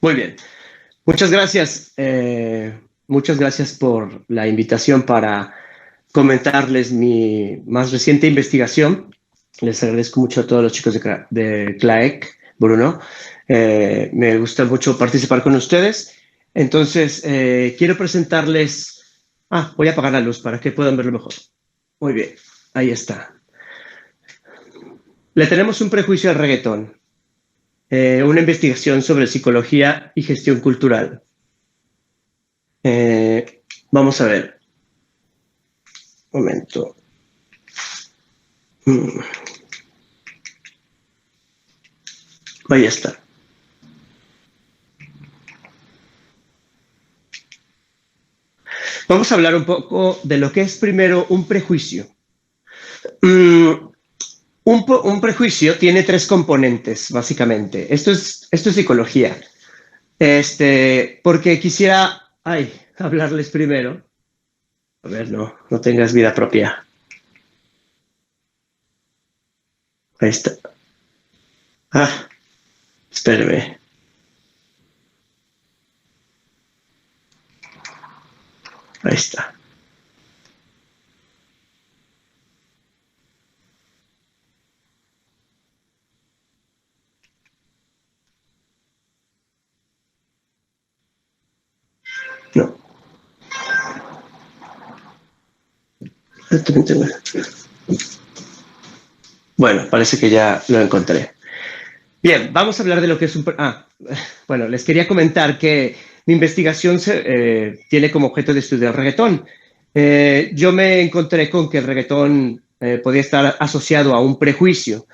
Muy bien. Muchas gracias. Muchas gracias por la invitación para comentarles mi más reciente investigación. Les agradezco mucho a todos los chicos de CLAEC, Bruno. Me gusta mucho participar con ustedes. Entonces, quiero presentarles... voy a apagar la luz para que puedan verlo mejor. Muy bien, ahí está. Le tenemos un prejuicio al reggaetón. Una investigación sobre psicología y gestión cultural. Vamos a ver. Un momento. Ahí está. Vamos a hablar un poco de lo que es primero un prejuicio. Un prejuicio tiene tres componentes, básicamente. Esto es psicología. Porque quisiera hablarles primero. A ver, no tengas vida propia. Ahí está. Espéreme. Ahí está. No. Bueno, parece que ya lo encontré. Bien, vamos a hablar de lo que es un... bueno, les quería comentar que mi investigación tiene como objeto de estudiar el reggaetón. Yo me encontré con que el reggaetón podía estar asociado a un prejuicio.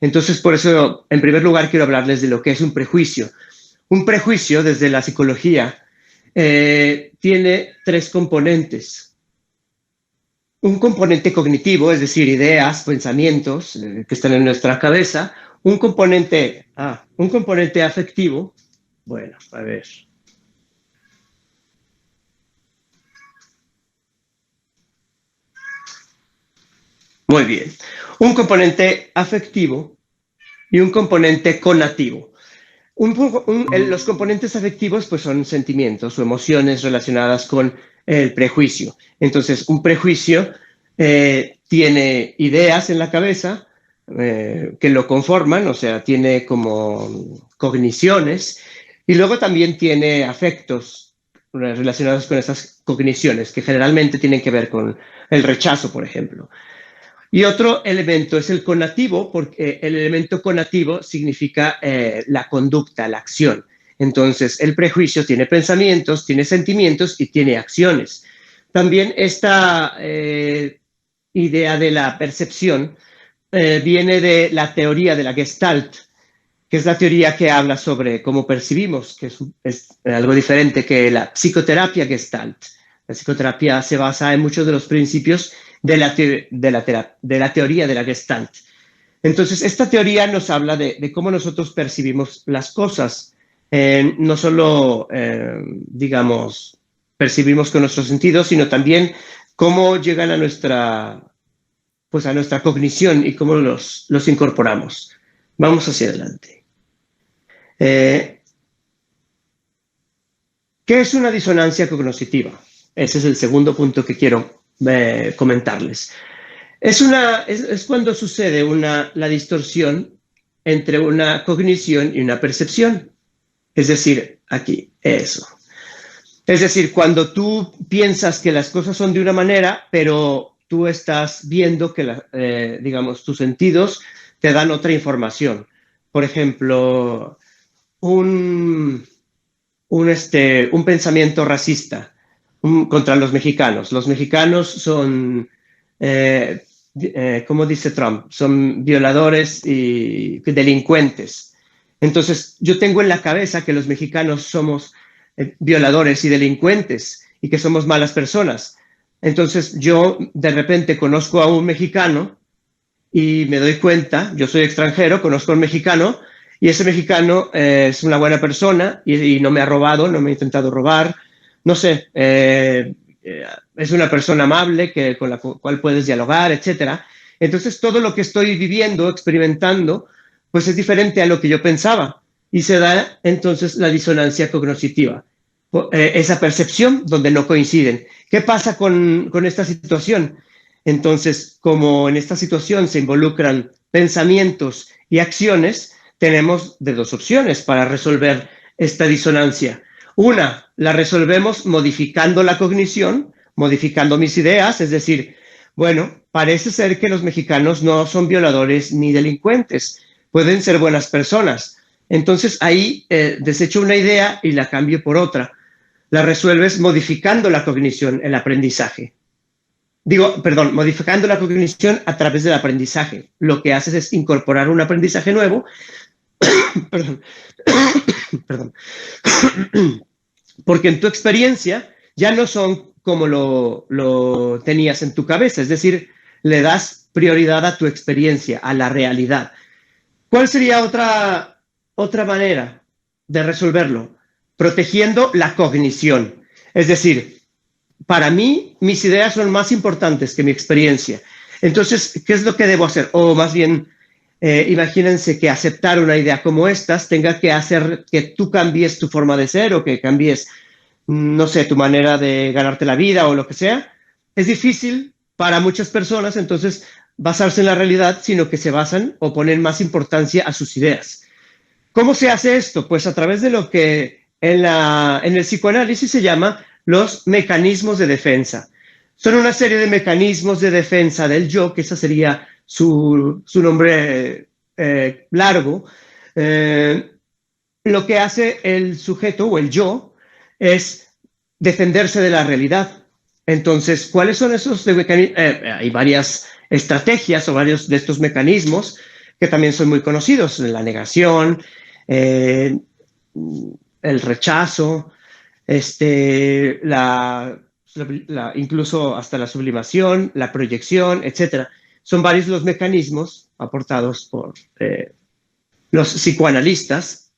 Entonces, por eso, en primer lugar, quiero hablarles de lo que es un prejuicio. Un prejuicio, desde la psicología, tiene tres componentes. Un componente cognitivo, es decir, ideas, pensamientos que están en nuestra cabeza. Un componente afectivo. Bueno, a ver. Muy bien. Un componente afectivo y un componente conativo. Los componentes afectivos pues, son sentimientos o emociones relacionadas con el prejuicio. Entonces, un prejuicio tiene ideas en la cabeza que lo conforman, o sea, tiene como cogniciones, y luego también tiene afectos relacionados con esas cogniciones, que generalmente tienen que ver con el rechazo, por ejemplo. Y otro elemento es el conativo, porque el elemento conativo significa la conducta, la acción. Entonces, el prejuicio tiene pensamientos, tiene sentimientos y tiene acciones. También esta idea de la percepción viene de la teoría de la Gestalt, que es la teoría que habla sobre cómo percibimos, que es algo diferente que la psicoterapia Gestalt. La psicoterapia se basa en muchos de los principios de la teoría de la Gestalt. Entonces, esta teoría nos habla de cómo nosotros percibimos las cosas. No solo, digamos, percibimos con nuestros sentidos, sino también cómo llegan a nuestra cognición y cómo los incorporamos. Vamos hacia adelante. ¿Qué es una disonancia cognitiva? Ese es el segundo punto que quiero comentarles. Es cuando sucede la distorsión entre una cognición y una percepción. Es decir, aquí, eso. Es decir, cuando tú piensas que las cosas son de una manera, pero tú estás viendo que, digamos, tus sentidos te dan otra información. Por ejemplo, un pensamiento racista contra los mexicanos. Los mexicanos son, como dice Trump, son violadores y delincuentes. Entonces, yo tengo en la cabeza que los mexicanos somos violadores y delincuentes y que somos malas personas. Entonces, yo de repente conozco a un mexicano y me doy cuenta, yo soy extranjero, conozco a un mexicano y ese mexicano es una buena persona y no me ha robado, no me ha intentado robar, no sé, es una persona amable con la cual puedes dialogar, etc. Entonces todo lo que estoy viviendo, experimentando, pues es diferente a lo que yo pensaba. y se da entonces la disonancia cognitiva, esa percepción donde no coinciden. ¿Qué pasa con esta situación? Entonces, como en esta situación se involucran pensamientos y acciones, tenemos de dos opciones para resolver esta disonancia. Una, la resolvemos modificando la cognición, modificando mis ideas, es decir, bueno, parece ser que los mexicanos no son violadores ni delincuentes, pueden ser buenas personas. Entonces ahí desecho una idea y la cambio por otra. La resuelves modificando la cognición, el aprendizaje. Modificando la cognición a través del aprendizaje. Lo que haces es incorporar un aprendizaje nuevo, perdón, perdón, porque en tu experiencia ya no son como lo tenías en tu cabeza, es decir, le das prioridad a tu experiencia, a la realidad. ¿Cuál sería otra manera de resolverlo? Protegiendo la cognición. Es decir, para mí, mis ideas son más importantes que mi experiencia. Entonces, ¿qué es lo que debo hacer? O más bien, imagínense que aceptar una idea como estas tenga que hacer que tú cambies tu forma de ser o que cambies, no sé, tu manera de ganarte la vida o lo que sea. Es difícil para muchas personas, entonces, basarse en la realidad, sino que se basan o ponen más importancia a sus ideas. ¿Cómo se hace esto? Pues a través de lo que en el psicoanálisis se llama los mecanismos de defensa. Son una serie de mecanismos de defensa del yo, que ese sería su nombre largo. Lo que hace el sujeto o el yo es defenderse de la realidad. Entonces, ¿cuáles son esos mecanismos? Hay varias estrategias o varios de estos mecanismos que también son muy conocidos: la negación, el rechazo, incluso hasta la sublimación, la proyección, etcétera. Son varios los mecanismos aportados por los psicoanalistas.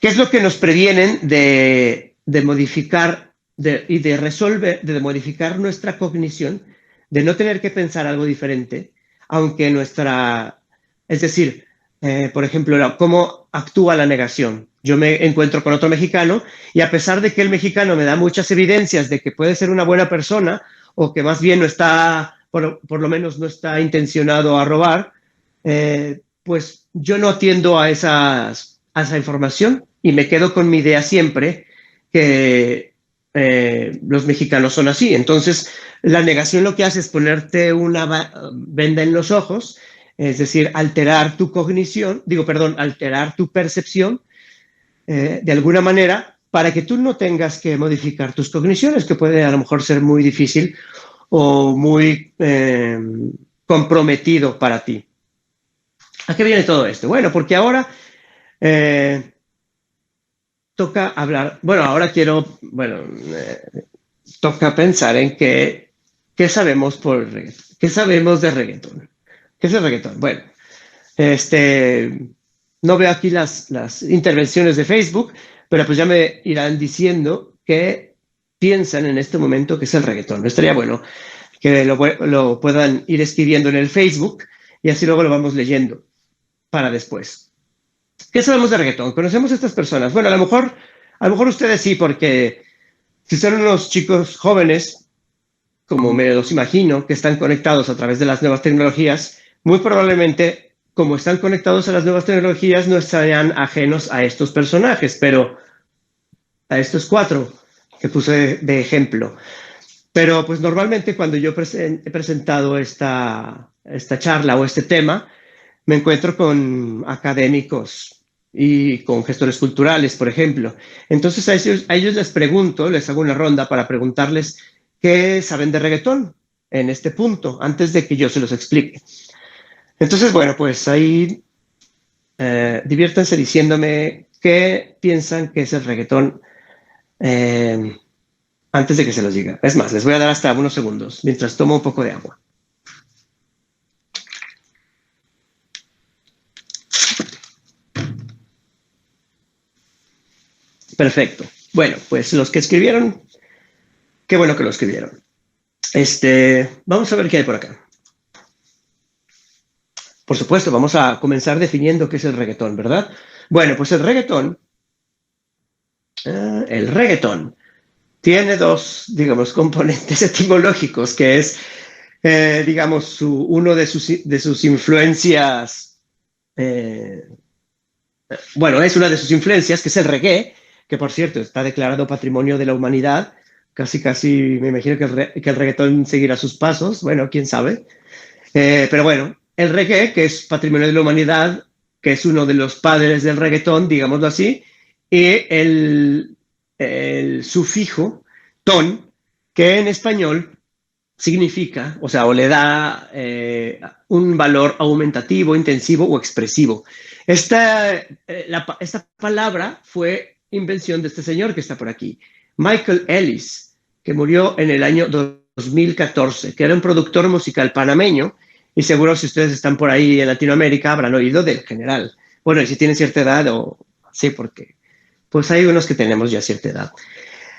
¿Qué es lo que nos previenen de modificar y de resolver, de modificar nuestra cognición, de no tener que pensar algo diferente, aunque es decir, por ejemplo, cómo actúa la negación? Yo me encuentro con otro mexicano y a pesar de que el mexicano me da muchas evidencias de que puede ser una buena persona o que más bien no está, por lo menos no está intencionado a robar, pues yo no atiendo a esa información y me quedo con mi idea siempre que los mexicanos son así. Entonces, la negación lo que hace es ponerte una venda en los ojos, es decir, alterar tu cognición, alterar tu percepción de alguna manera para que tú no tengas que modificar tus cogniciones, que puede a lo mejor ser muy difícil o muy comprometido para ti. ¿A qué viene todo esto? Bueno, porque ahora toca hablar, toca pensar en qué sabemos de reggaetón. ¿Qué es el reggaetón? Bueno, no veo aquí las intervenciones de Facebook, pero pues ya me irán diciendo qué piensan en este momento que es el reggaetón. Estaría bueno que lo puedan ir escribiendo en el Facebook y así luego lo vamos leyendo para después. ¿Qué sabemos de reggaetón? ¿Conocemos a estas personas? Bueno, a lo mejor ustedes sí, porque si son unos chicos jóvenes, como me los imagino, que están conectados a través de las nuevas tecnologías, muy probablemente, como están conectados a las nuevas tecnologías, no estarían ajenos a estos personajes, pero a estos cuatro que puse de ejemplo. Pero pues normalmente cuando yo he presentado esta charla o este tema, me encuentro con académicos y con gestores culturales, por ejemplo. Entonces a ellos les pregunto, les hago una ronda para preguntarles qué saben de reggaetón en este punto, antes de que yo se los explique. Entonces, bueno, pues ahí diviértanse diciéndome qué piensan que es el reggaetón antes de que se los diga. Es más, les voy a dar hasta unos segundos mientras tomo un poco de agua. Perfecto. Bueno, pues los que escribieron, qué bueno que lo escribieron. Vamos a ver qué hay por acá. Por supuesto, vamos a comenzar definiendo qué es el reggaetón, ¿verdad? Bueno, pues el reggaetón tiene dos, digamos, componentes etimológicos, que es, digamos, uno de sus influencias, eh, bueno, es una de sus influencias, que es el reggae, que por cierto está declarado Patrimonio de la Humanidad. Casi, casi me imagino que el reggaetón seguirá sus pasos. Bueno, quién sabe. Pero bueno, el reggae, que es Patrimonio de la Humanidad, que es uno de los padres del reggaetón, digámoslo así, y el sufijo ton, que en español significa, o sea, o le da un valor aumentativo, intensivo o expresivo. Esta palabra fue invención de este señor que está por aquí, Michael Ellis, que murió en el año 2014, que era un productor musical panameño, y seguro si ustedes están por ahí en Latinoamérica habrán oído del general. Bueno, y si tienen cierta edad, o sí, porque pues hay unos que tenemos ya cierta edad.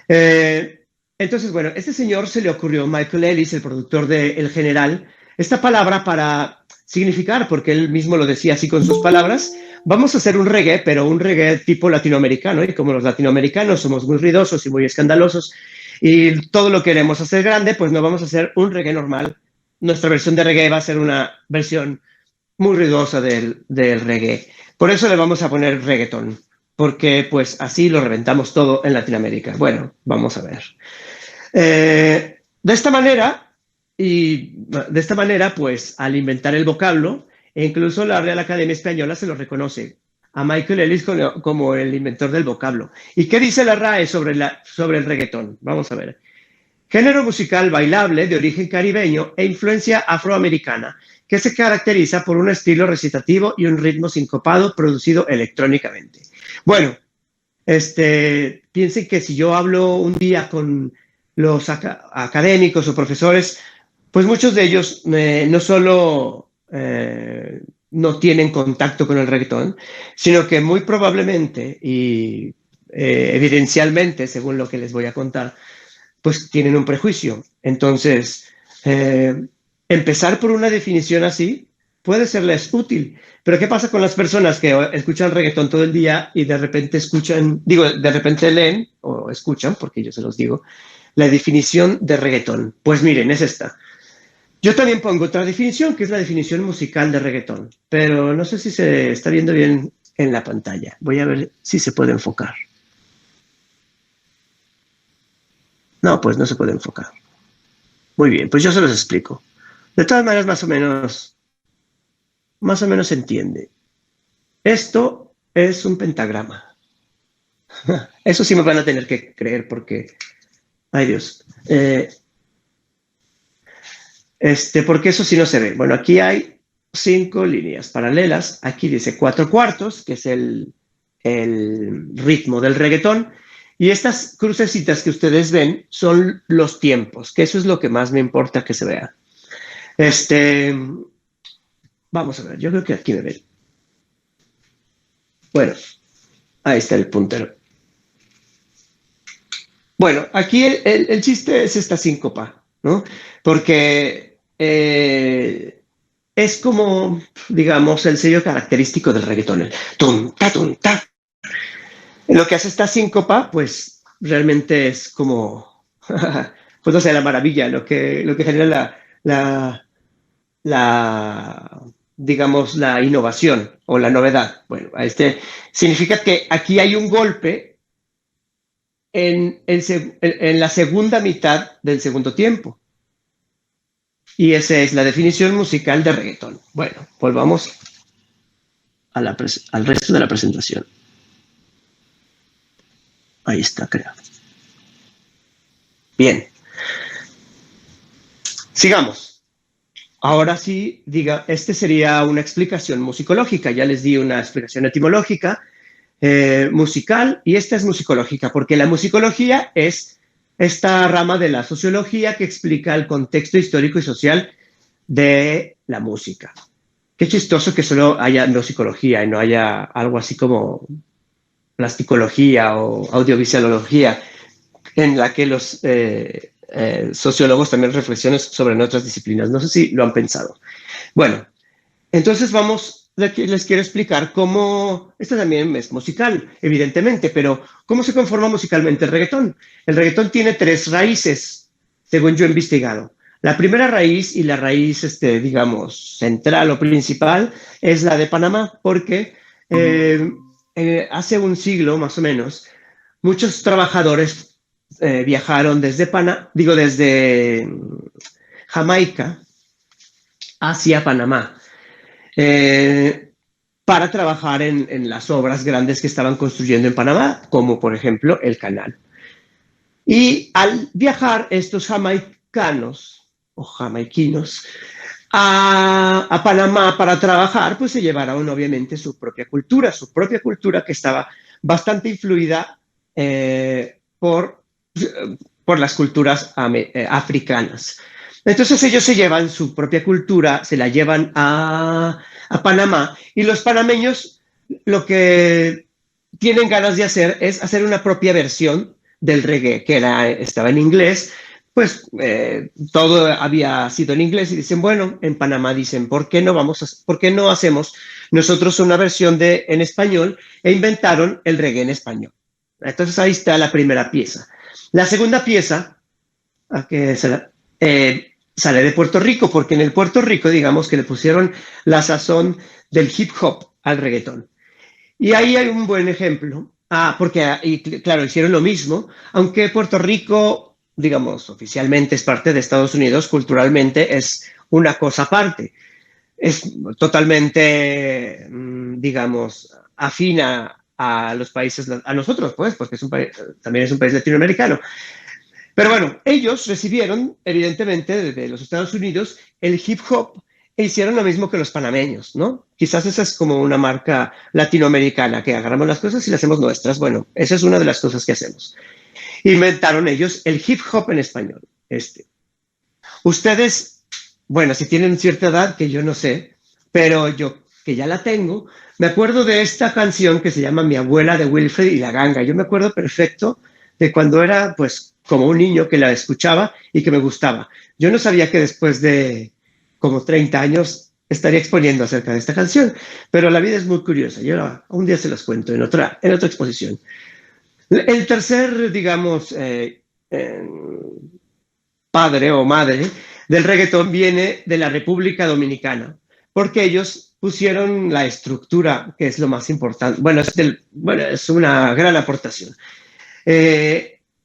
Eh, entonces, bueno, este señor se le ocurrió, Michael Ellis, el productor de El General, esta palabra para significar, porque él mismo lo decía así con sus palabras, vamos a hacer un reggae, pero un reggae tipo latinoamericano, y como los latinoamericanos somos muy ruidosos y muy escandalosos, y todo lo queremos hacer grande, pues no vamos a hacer un reggae normal. Nuestra versión de reggae va a ser una versión muy ruidosa del reggae. Por eso le vamos a poner reggaeton, porque pues así lo reventamos todo en Latinoamérica. Bueno, vamos a ver. De esta manera, pues al inventar el vocablo, e incluso la Real Academia Española se lo reconoce a Michael Ellis como el inventor del vocablo. ¿Y qué dice la RAE sobre el reggaetón? Vamos a ver. Género musical bailable de origen caribeño e influencia afroamericana, que se caracteriza por un estilo recitativo y un ritmo sincopado producido electrónicamente. Bueno, piensen que si yo hablo un día con los académicos o profesores, pues muchos de ellos no solo no tienen contacto con el reggaetón, sino que muy probablemente y evidencialmente, según lo que les voy a contar, pues tienen un prejuicio. Entonces, empezar por una definición así puede serles útil. Pero ¿qué pasa con las personas que escuchan reggaetón todo el día y de repente de repente leen o escuchan, porque yo se los digo, la definición de reggaetón? Pues miren, es esta. Yo también pongo otra definición, que es la definición musical de reggaetón, pero no sé si se está viendo bien en la pantalla. Voy a ver si se puede enfocar. No, pues no se puede enfocar. Muy bien, pues yo se los explico. De todas maneras, más o menos se entiende. Esto es un pentagrama. Eso sí me van a tener que creer porque, ay Dios, porque eso sí no se ve. Bueno, aquí hay 5 líneas paralelas. Aquí dice 4 cuartos, que es el ritmo del reggaetón. Y estas crucecitas que ustedes ven son los tiempos, que eso es lo que más me importa que se vea. Vamos a ver, yo creo que aquí me ven. Bueno, ahí está el puntero. Bueno, aquí el chiste es esta síncopa, ¿no? Porque es como, digamos, el sello característico del reggaetón, el tum, ta, tum, ta. Lo que hace esta síncopa, pues realmente es como, pues no sé, la maravilla, lo que genera digamos, la innovación o la novedad. Bueno, significa que aquí hay un golpe en la segunda mitad del segundo tiempo. Y esa es la definición musical de reggaetón. Bueno, volvamos al resto de la presentación. Ahí está, creo. Bien. Sigamos. Ahora sí, sería una explicación musicológica. Ya les di una explicación etimológica, musical, y esta es musicológica, porque la musicología es esta rama de la sociología que explica el contexto histórico y social de la música. Qué chistoso que solo haya musicología y no haya algo así como plasticología o audiovisualología, en la que los sociólogos también reflexionan sobre otras disciplinas. No sé si lo han pensado. Bueno, entonces vamos les quiero explicar cómo, esto también es musical, evidentemente, pero cómo se conforma musicalmente el reggaetón. El reggaetón tiene tres raíces, según yo he investigado. La primera raíz y la raíz, digamos, central o principal es la de Panamá, porque eh, hace un siglo más o menos, muchos trabajadores viajaron desde Jamaica hacia Panamá eh, para trabajar en las obras grandes que estaban construyendo en Panamá, como por ejemplo el canal. Y al viajar estos jamaicanos o jamaiquinos a Panamá para trabajar, pues se llevaron obviamente su propia cultura que estaba bastante influida por las culturas africanas. Entonces ellos se llevan su propia cultura, se la llevan a Panamá y los panameños lo que tienen ganas de hacer es hacer una propia versión del reggae, que estaba en inglés, pues todo había sido en inglés y dicen, bueno, en Panamá dicen, ¿por qué no hacemos nosotros una versión en español? E inventaron el reggae en español. Entonces ahí está la primera pieza. La segunda pieza, sale de Puerto Rico, porque en el Puerto Rico, digamos que le pusieron la sazón del hip hop al reggaetón. Y ahí hay un buen ejemplo. Claro, hicieron lo mismo, aunque Puerto Rico, digamos, oficialmente es parte de Estados Unidos, culturalmente es una cosa aparte. Es totalmente, digamos, afina a los países, a nosotros, pues, porque también es un país latinoamericano. Pero bueno, ellos recibieron, evidentemente, de los Estados Unidos el hip hop e hicieron lo mismo que los panameños, ¿no? Quizás esa es como una marca latinoamericana, que agarramos las cosas y las hacemos nuestras. Bueno, esa es una de las cosas que hacemos. Inventaron ellos el hip hop en español. Ustedes, bueno, si tienen cierta edad, que yo no sé, pero yo, que ya la tengo, me acuerdo de esta canción que se llama Mi abuela de Wilfred y la Ganga. Yo me acuerdo perfecto de cuando era, pues, como un niño que la escuchaba y que me gustaba. Yo no sabía que después de como 30 años estaría exponiendo acerca de esta canción, pero la vida es muy curiosa. Yo un día se los cuento en otra exposición. El tercer, digamos, padre o madre del reggaetón viene de la República Dominicana, porque ellos pusieron la estructura, que es lo más importante. Bueno, es una gran aportación.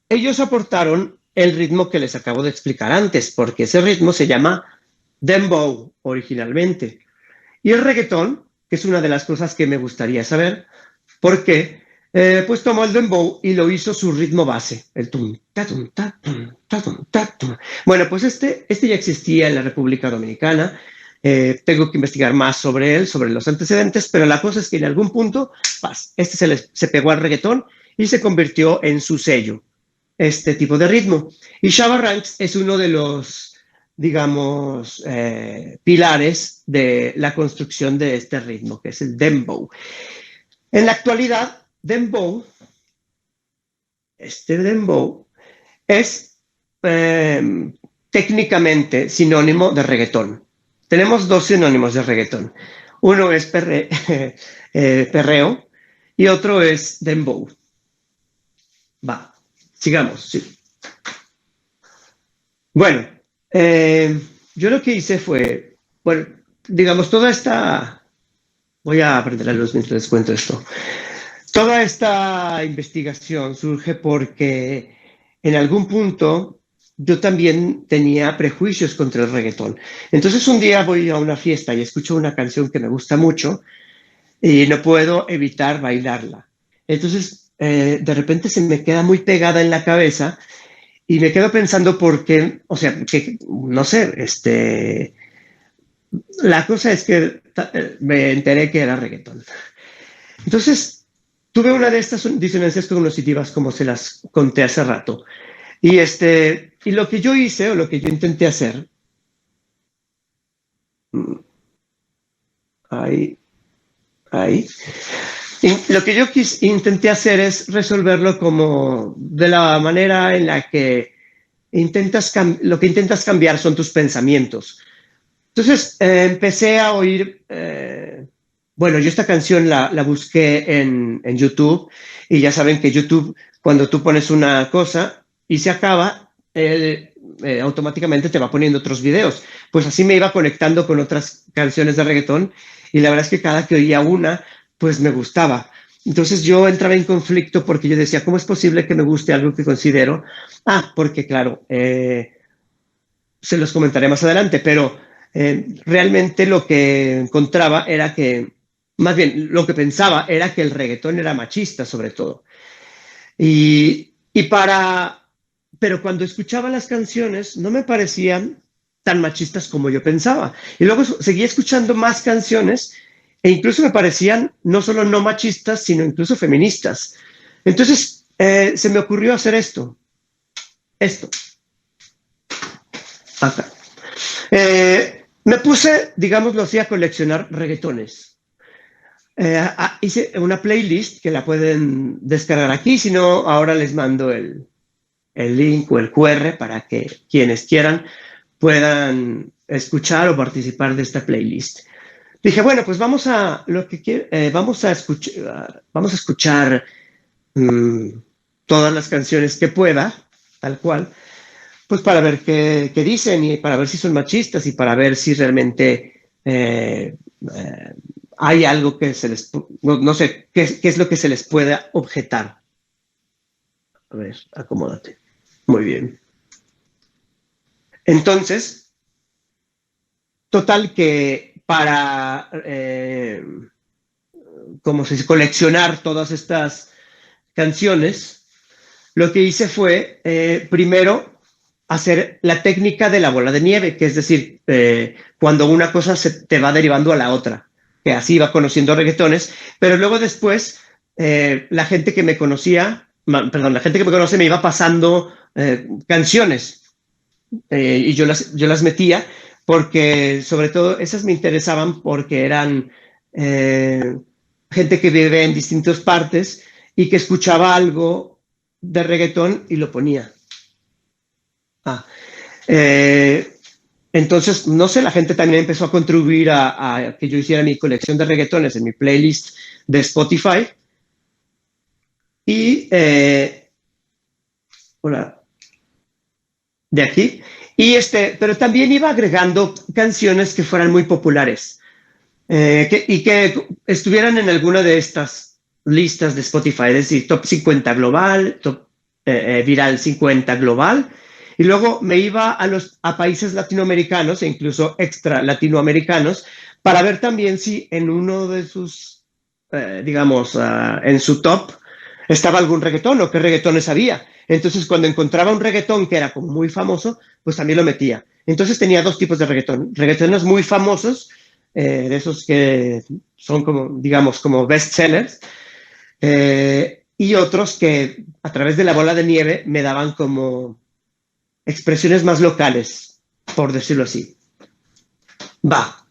Ellos aportaron el ritmo que les acabo de explicar antes, porque ese ritmo se llama dembow originalmente. Y el reggaetón, que es una de las cosas que me gustaría saber, ¿por qué? Pues tomó el dembow y lo hizo su ritmo base, el tum, ta, tum, ta, tum, ta, tum, ta, tum. Bueno, pues este ya existía en la República Dominicana. Tengo que investigar más sobre él, sobre los antecedentes, pero la cosa es que en algún punto, se pegó al reggaetón y se convirtió en su sello, este tipo de ritmo. Y Shabba Ranks es uno de los, digamos, pilares de la construcción de este ritmo, que es el dembow. En la actualidad, dembow es técnicamente sinónimo de reggaetón. Tenemos dos sinónimos de reggaetón. Uno es perreo y otro es dembow. Va, sigamos, sí. Bueno, yo lo que hice fue, bueno, digamos, voy a aprender la luz mientras les cuento esto. Toda esta investigación surge porque en algún punto yo también tenía prejuicios contra el reggaetón. Entonces un día voy a una fiesta y escucho una canción que me gusta mucho y no puedo evitar bailarla. Entonces de repente se me queda muy pegada en la cabeza y me quedo pensando por qué, o sea, que no sé, la cosa es que me enteré que era reggaetón. Entonces, tuve una de estas disonancias cognitivas como se las conté hace rato. Y lo que yo hice o lo que yo intenté hacer, ahí, ahí, y lo que yo intenté hacer es resolverlo como de la manera en la que lo que intentas cambiar son tus pensamientos. Entonces empecé a oír bueno, yo esta canción la busqué en YouTube y ya saben que YouTube, cuando tú pones una cosa y se acaba, él automáticamente te va poniendo otros videos. Pues así me iba conectando con otras canciones de reggaetón y la verdad es que cada que oía una, pues me gustaba. Entonces yo entraba en conflicto porque yo decía, ¿cómo es posible que me guste algo que considero? Ah, porque claro, se los comentaré más adelante, pero realmente lo que encontraba era que, más bien, lo que pensaba era que el reggaetón era machista sobre todo. Y para, pero cuando escuchaba las canciones no me parecían tan machistas como yo pensaba. Y luego seguía escuchando más canciones e incluso me parecían no solo no machistas, sino incluso feministas. Entonces se me ocurrió hacer esto, acá. Me puse, digámoslo así, a coleccionar reggaetones. Hice una playlist que la pueden descargar aquí, si no, ahora les mando el link o el QR para que quienes quieran puedan escuchar o participar de esta playlist. Dije, bueno, pues vamos a lo que vamos a escuchar todas las canciones que pueda, tal cual, pues para ver qué dicen y para ver si son machistas y para ver si realmente hay algo que se les, no sé, qué es lo que se les pueda objetar. A ver, acomódate. Muy bien. Entonces, total que para, como se dice, coleccionar todas estas canciones, lo que hice fue, primero, hacer la técnica de la bola de nieve, que es decir, cuando una cosa se te va derivando a la otra, que así iba conociendo reggaetones, pero luego después la gente que me conocía, perdón, la gente que me conoce me iba pasando canciones y yo las metía porque sobre todo esas me interesaban porque eran eh, gente que vive en distintas partes y que escuchaba algo de reggaetón y lo ponía. Ah, eh, entonces, no sé, la gente también empezó a contribuir a que yo hiciera mi colección de reggaetones en mi playlist de Spotify. Y, hola, de aquí. Pero también iba agregando canciones que fueran muy populares y que estuvieran en alguna de estas listas de Spotify, es decir, top 50 global, top viral 50 global. Y luego me iba a países latinoamericanos e incluso extra latinoamericanos para ver también si en uno de sus, digamos, en su top estaba algún reggaetón o qué reggaetones había. Entonces, cuando encontraba un reggaetón que era como muy famoso, pues también lo metía. Entonces tenía dos tipos de reggaetón. Reggaetones muy famosos, de esos que son como, digamos, como bestsellers, y otros que a través de la bola de nieve me daban como expresiones más locales, por decirlo así. Va.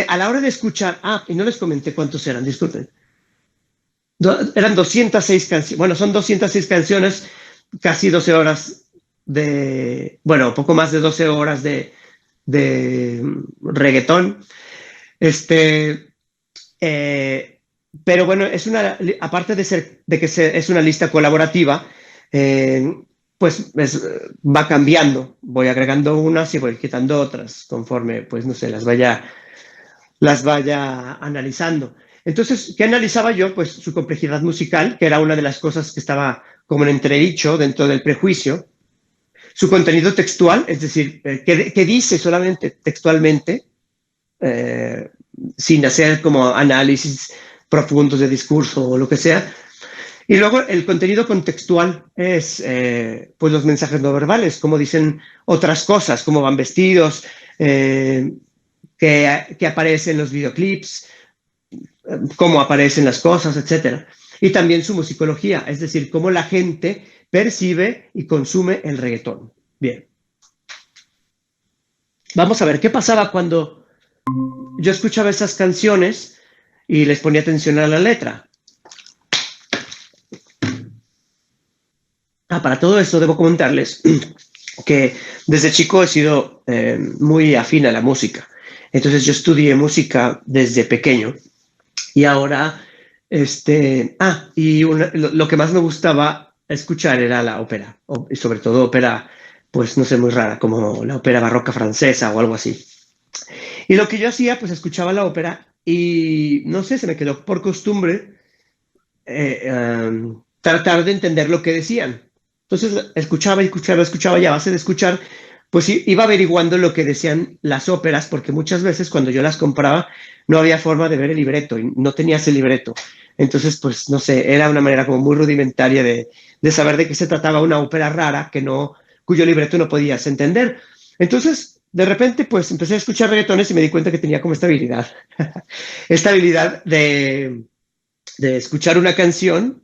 A la hora de escuchar, y no les comenté cuántos eran, disculpen. Eran 206 canciones, bueno, son 206 canciones, casi 12 horas bueno, poco más de 12 horas de reggaetón. Este, eh, pero bueno, aparte de que es una lista colaborativa, eh, pues va cambiando. Voy agregando unas y voy quitando otras conforme, pues no sé, las vaya analizando. Entonces, ¿qué analizaba yo? Pues su complejidad musical, que era una de las cosas que estaba como en entredicho dentro del prejuicio. Su contenido textual, es decir, que dice solamente textualmente, eh, sin hacer como análisis profundos de discurso o lo que sea. Y luego el contenido contextual es pues los mensajes no verbales, cómo dicen otras cosas, cómo van vestidos, que aparecen los videoclips, cómo aparecen las cosas, etcétera. Y también su musicología, es decir, cómo la gente percibe y consume el reggaetón. Bien, vamos a ver qué pasaba cuando yo escuchaba esas canciones y les ponía atención a la letra. Para todo esto debo comentarles que desde chico he sido muy afín a la música. Entonces yo estudié música desde pequeño y ahora, lo que más me gustaba escuchar era la ópera, y sobre todo ópera, pues no sé, muy rara, como la ópera barroca francesa o algo así. Y lo que yo hacía, pues escuchaba la ópera y no sé, se me quedó por costumbre tratar de entender lo que decían. Entonces escuchaba y escuchaba, escuchaba y a base de escuchar, pues iba averiguando lo que decían las óperas, porque muchas veces cuando yo las compraba no había forma de ver el libreto y no tenía ese libreto. Entonces, pues no sé, era una manera como muy rudimentaria de saber de qué se trataba una ópera rara que no, cuyo libreto no podías entender. Entonces, de repente, pues empecé a escuchar reggaetones y me di cuenta que tenía como esta habilidad, esta habilidad de escuchar una canción,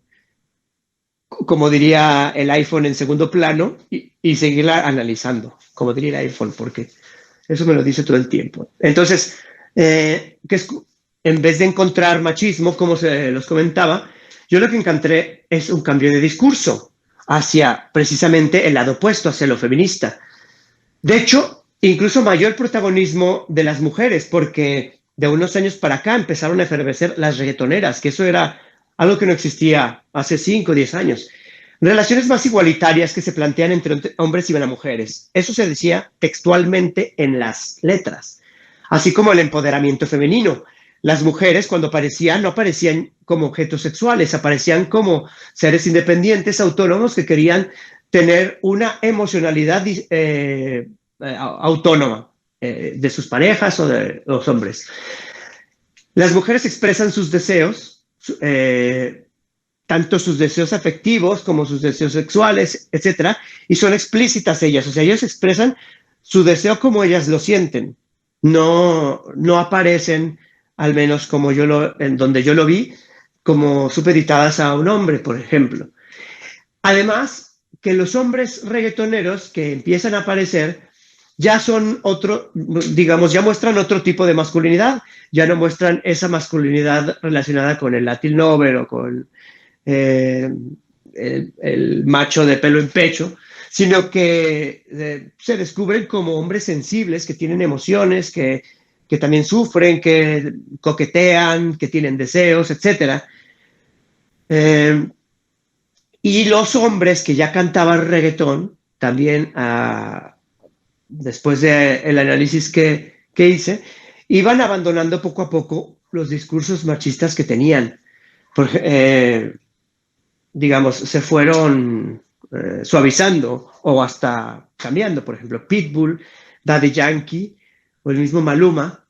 como diría el iPhone, en segundo plano y seguirla analizando, como diría el iPhone, porque eso me lo dice todo el tiempo. Entonces, que es, en vez de encontrar machismo, como se los comentaba, yo lo que encontré es un cambio de discurso hacia precisamente el lado opuesto, hacia lo feminista. De hecho, incluso mayor protagonismo de las mujeres, porque de unos años para acá empezaron a efervecer las reggaetoneras, que eso era algo que no existía hace 5 o 10 años. Relaciones más igualitarias que se plantean entre hombres y mujeres. Eso se decía textualmente en las letras, así como el empoderamiento femenino. Las mujeres, cuando aparecían, no aparecían como objetos sexuales, aparecían como seres independientes, autónomos, que querían tener una emocionalidad autónoma de sus parejas o de los hombres. Las mujeres expresan sus deseos, tanto sus deseos afectivos como sus deseos sexuales, etcétera, y son explícitas ellas, o sea, ellos expresan su deseo como ellas lo sienten, no aparecen, al menos como en donde yo lo vi, como supeditadas a un hombre, por ejemplo. Además, que los hombres reggaetoneros que empiezan a aparecer ya son otro, digamos, ya muestran otro tipo de masculinidad, ya no muestran esa masculinidad relacionada con el Latin lover o con eh, el macho de pelo en pecho, sino que se descubren como hombres sensibles, que tienen emociones, que también sufren, que coquetean, que tienen deseos, etcétera. Eh, y los hombres que ya cantaban reggaetón, también después del análisis que hice, iban abandonando poco a poco los discursos machistas que tenían. Digamos, se fueron suavizando o hasta cambiando. Por ejemplo, Pitbull, Daddy Yankee o el mismo Maluma,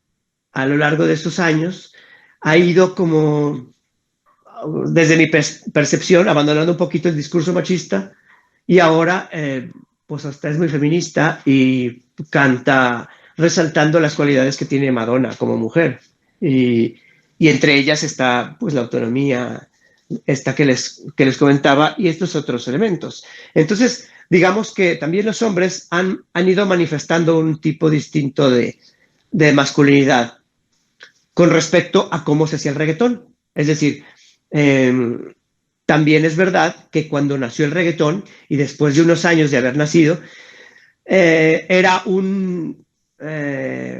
a lo largo de estos años, ha ido como, desde mi percepción, abandonando un poquito el discurso machista y ahora, pues hasta es muy feminista y canta resaltando las cualidades que tiene Madonna como mujer. Y entre ellas está, pues, la autonomía, esta que les comentaba, y estos otros elementos. Entonces, digamos que también los hombres han ido manifestando un tipo distinto de masculinidad con respecto a cómo se hacía el reggaetón. Es decir, eh, también es verdad que cuando nació el reggaetón y después de unos años de haber nacido, era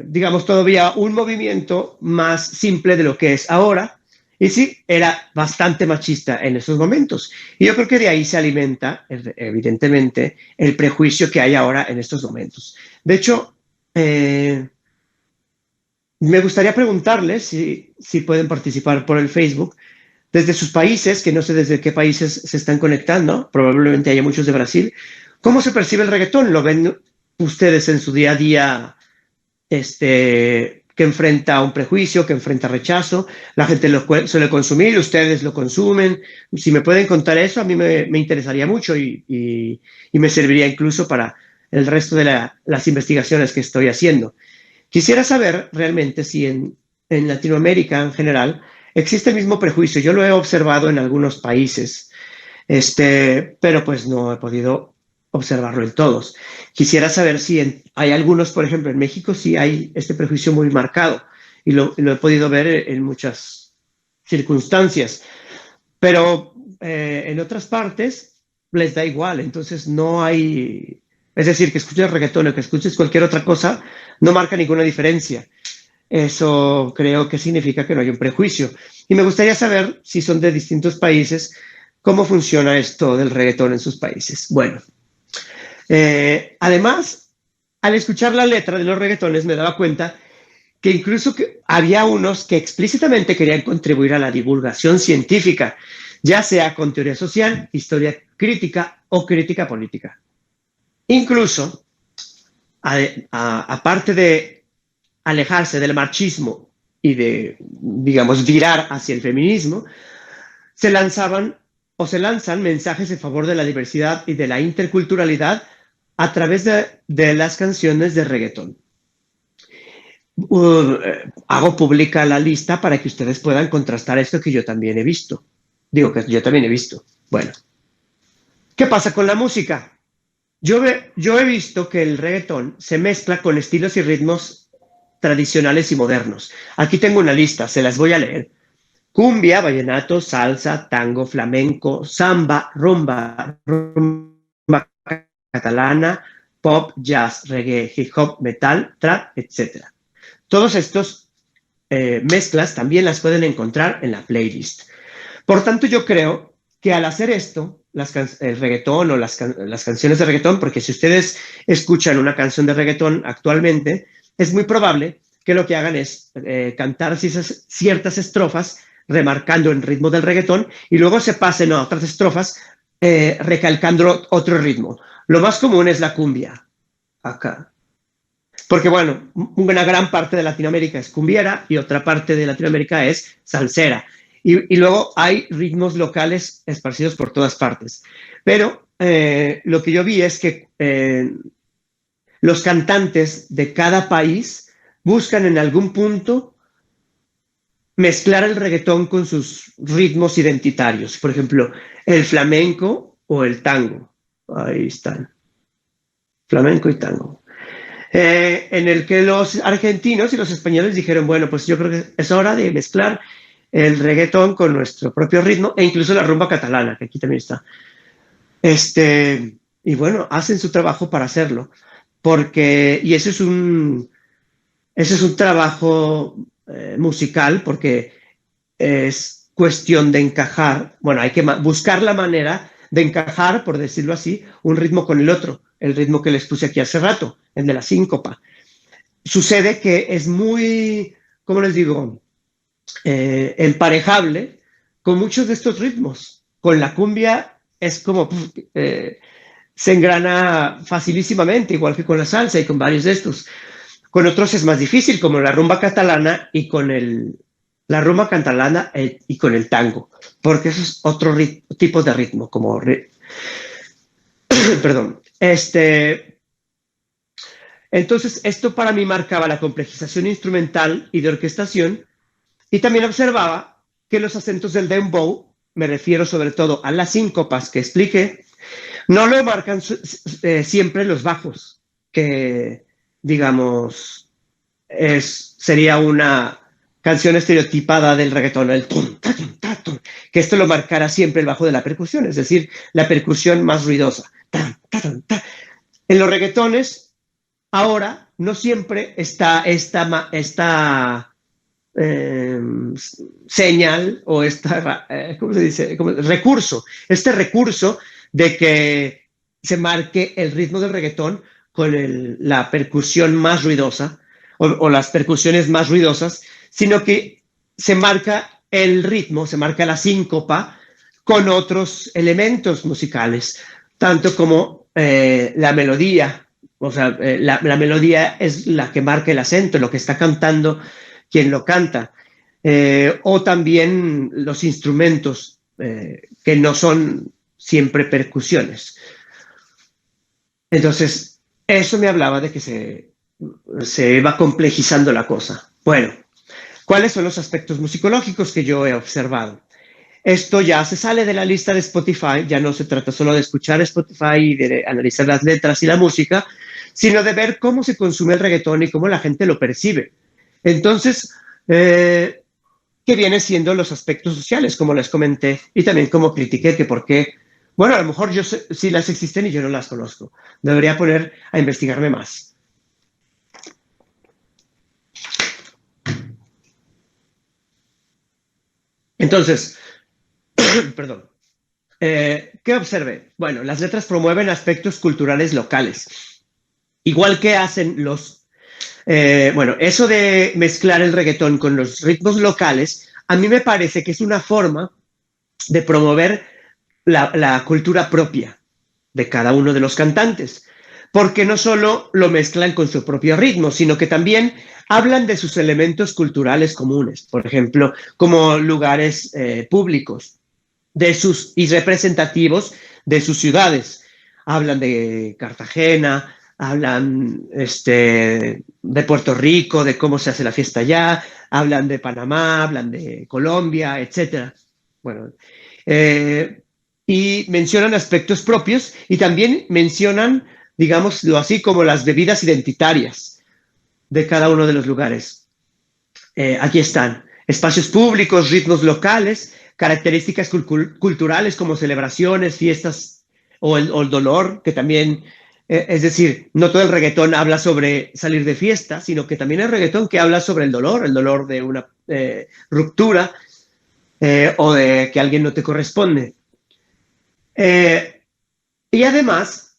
digamos, todavía un movimiento más simple de lo que es ahora. Y sí, era bastante machista en esos momentos. Y yo creo que de ahí se alimenta, evidentemente, el prejuicio que hay ahora en estos momentos. De hecho, me gustaría preguntarles si pueden participar por el Facebook desde sus países, que no sé desde qué países se están conectando, probablemente haya muchos de Brasil. ¿Cómo se percibe el reggaetón? ¿Lo ven ustedes en su día a día, que enfrenta un prejuicio, que enfrenta rechazo? La gente lo suele consumir, ustedes lo consumen. Si me pueden contar eso, a mí me interesaría mucho y me serviría incluso para el resto de las investigaciones que estoy haciendo. Quisiera saber realmente si en Latinoamérica en general existe el mismo prejuicio. Yo lo he observado en algunos países, pero pues no he podido observarlo en todos. Quisiera saber si hay algunos, por ejemplo, en México sí hay este prejuicio muy marcado y lo he podido ver en muchas circunstancias, pero en otras partes les da igual, entonces no hay, es decir, que escuches reggaetón o que escuches cualquier otra cosa, no marca ninguna diferencia. eso creo que significa que no hay un prejuicio. Y me gustaría saber si son de distintos países, cómo funciona esto del reggaetón en sus países. Bueno, además, al escuchar la letra de los reggaetones me daba cuenta que incluso había unos que explícitamente querían contribuir a la divulgación científica, ya sea con teoría social, historia crítica o crítica política. Incluso, aparte de alejarse del machismo y de, digamos, virar hacia el feminismo, se lanzaban o se lanzan mensajes en favor de la diversidad y de la interculturalidad a través de las canciones de reggaetón. Hago pública la lista para que ustedes puedan contrastar esto que yo también he visto. Digo que yo también he visto. Bueno, ¿qué pasa con la música? Yo he visto que el reggaetón se mezcla con estilos y ritmos tradicionales y modernos. Aquí tengo una lista, se las voy a leer. Cumbia, vallenato, salsa, tango, flamenco, samba, rumba catalana, pop, jazz, reggae, hip hop, metal, trap, etc. Todos estos mezclas también las pueden encontrar en la playlist. Por tanto, yo creo que al hacer esto, el reggaetón o las canciones de reggaetón, porque si ustedes escuchan una canción de reggaetón actualmente, es muy probable que lo que hagan es cantar ciertas estrofas remarcando el ritmo del reggaetón y luego se pasen a otras estrofas recalcando otro ritmo. Lo más común es la cumbia acá. Porque, bueno, una gran parte de Latinoamérica es cumbiera y otra parte de Latinoamérica es salsera. Y luego hay ritmos locales esparcidos por todas partes. Pero lo que yo vi es que los cantantes de cada país buscan en algún punto mezclar el reggaetón con sus ritmos identitarios. Por ejemplo, el flamenco o el tango. Ahí están. Flamenco y tango. En el que los argentinos y los españoles dijeron, bueno, pues yo creo que es hora de mezclar el reggaetón con nuestro propio ritmo e incluso la rumba catalana, que aquí también está. Y bueno, hacen su trabajo para hacerlo, porque, y eso es un trabajo musical, porque es cuestión de encajar, bueno, hay que buscar la manera de encajar, por decirlo así, un ritmo con el otro, el ritmo que les puse aquí hace rato, el de la síncopa. Sucede que es muy, ¿cómo les digo?, emparejable con muchos de estos ritmos. Con la cumbia es como se engrana facilísimamente, igual que con la salsa y con varios de estos. Con otros es más difícil, como la rumba catalana y con la rumba catalana y con el tango, porque eso es otro tipo de ritmo, como perdón. Entonces, esto para mí marcaba la complejización instrumental y de orquestación, y también observaba que los acentos del dembow, me refiero sobre todo a las síncopas que expliqué, no lo marcan siempre los bajos, que, digamos, sería una canción estereotipada del reggaetón, el tum, ta, tum, ta, tum, que esto lo marcara siempre el bajo de la percusión, es decir, la percusión más ruidosa. Ta, ta, ta. En los reggaetones, ahora, no siempre está esta señal o ¿cómo se dice? Recurso. Este recurso de que se marque el ritmo del reggaetón con la percusión más ruidosa o las percusiones más ruidosas, sino que se marca el ritmo, se marca la síncopa con otros elementos musicales, tanto como la melodía. O sea, la melodía es la que marca el acento, lo que está cantando quien lo canta, o también los instrumentos que no son siempre percusiones. Entonces, eso me hablaba de que se va complejizando la cosa. Bueno, ¿cuáles son los aspectos musicológicos que yo he observado? Esto ya se sale de la lista de Spotify, ya no se trata solo de escuchar Spotify y de analizar las letras y la música, sino de ver cómo se consume el reggaetón y cómo la gente lo percibe. Entonces, ¿qué viene siendo los aspectos sociales, como les comenté, y también como critiqué que por qué, bueno, a lo mejor yo sé, sí las existen y yo no las conozco. Debería poner a investigarme más. Entonces, perdón, ¿qué observé? Bueno, las letras promueven aspectos culturales locales, igual que hacen bueno, eso de mezclar el reggaetón con los ritmos locales, a mí me parece que es una forma de promover la cultura propia de cada uno de los cantantes, porque no solo lo mezclan con su propio ritmo, sino que también hablan de sus elementos culturales comunes, por ejemplo, como lugares públicos y representativos de sus ciudades. Hablan de Cartagena, hablan de Puerto Rico, de cómo se hace la fiesta allá, hablan de Panamá, hablan de Colombia, etcétera. Bueno, eh, y mencionan aspectos propios y también mencionan, digámoslo así, como las bebidas identitarias de cada uno de los lugares. Aquí están espacios públicos, ritmos locales, características culturales como celebraciones, fiestas o el dolor, que también, es decir, no todo el reggaetón habla sobre salir de fiesta, sino que también hay reggaetón que habla sobre el dolor de una ruptura o de que alguien no te corresponde. Eh, y además,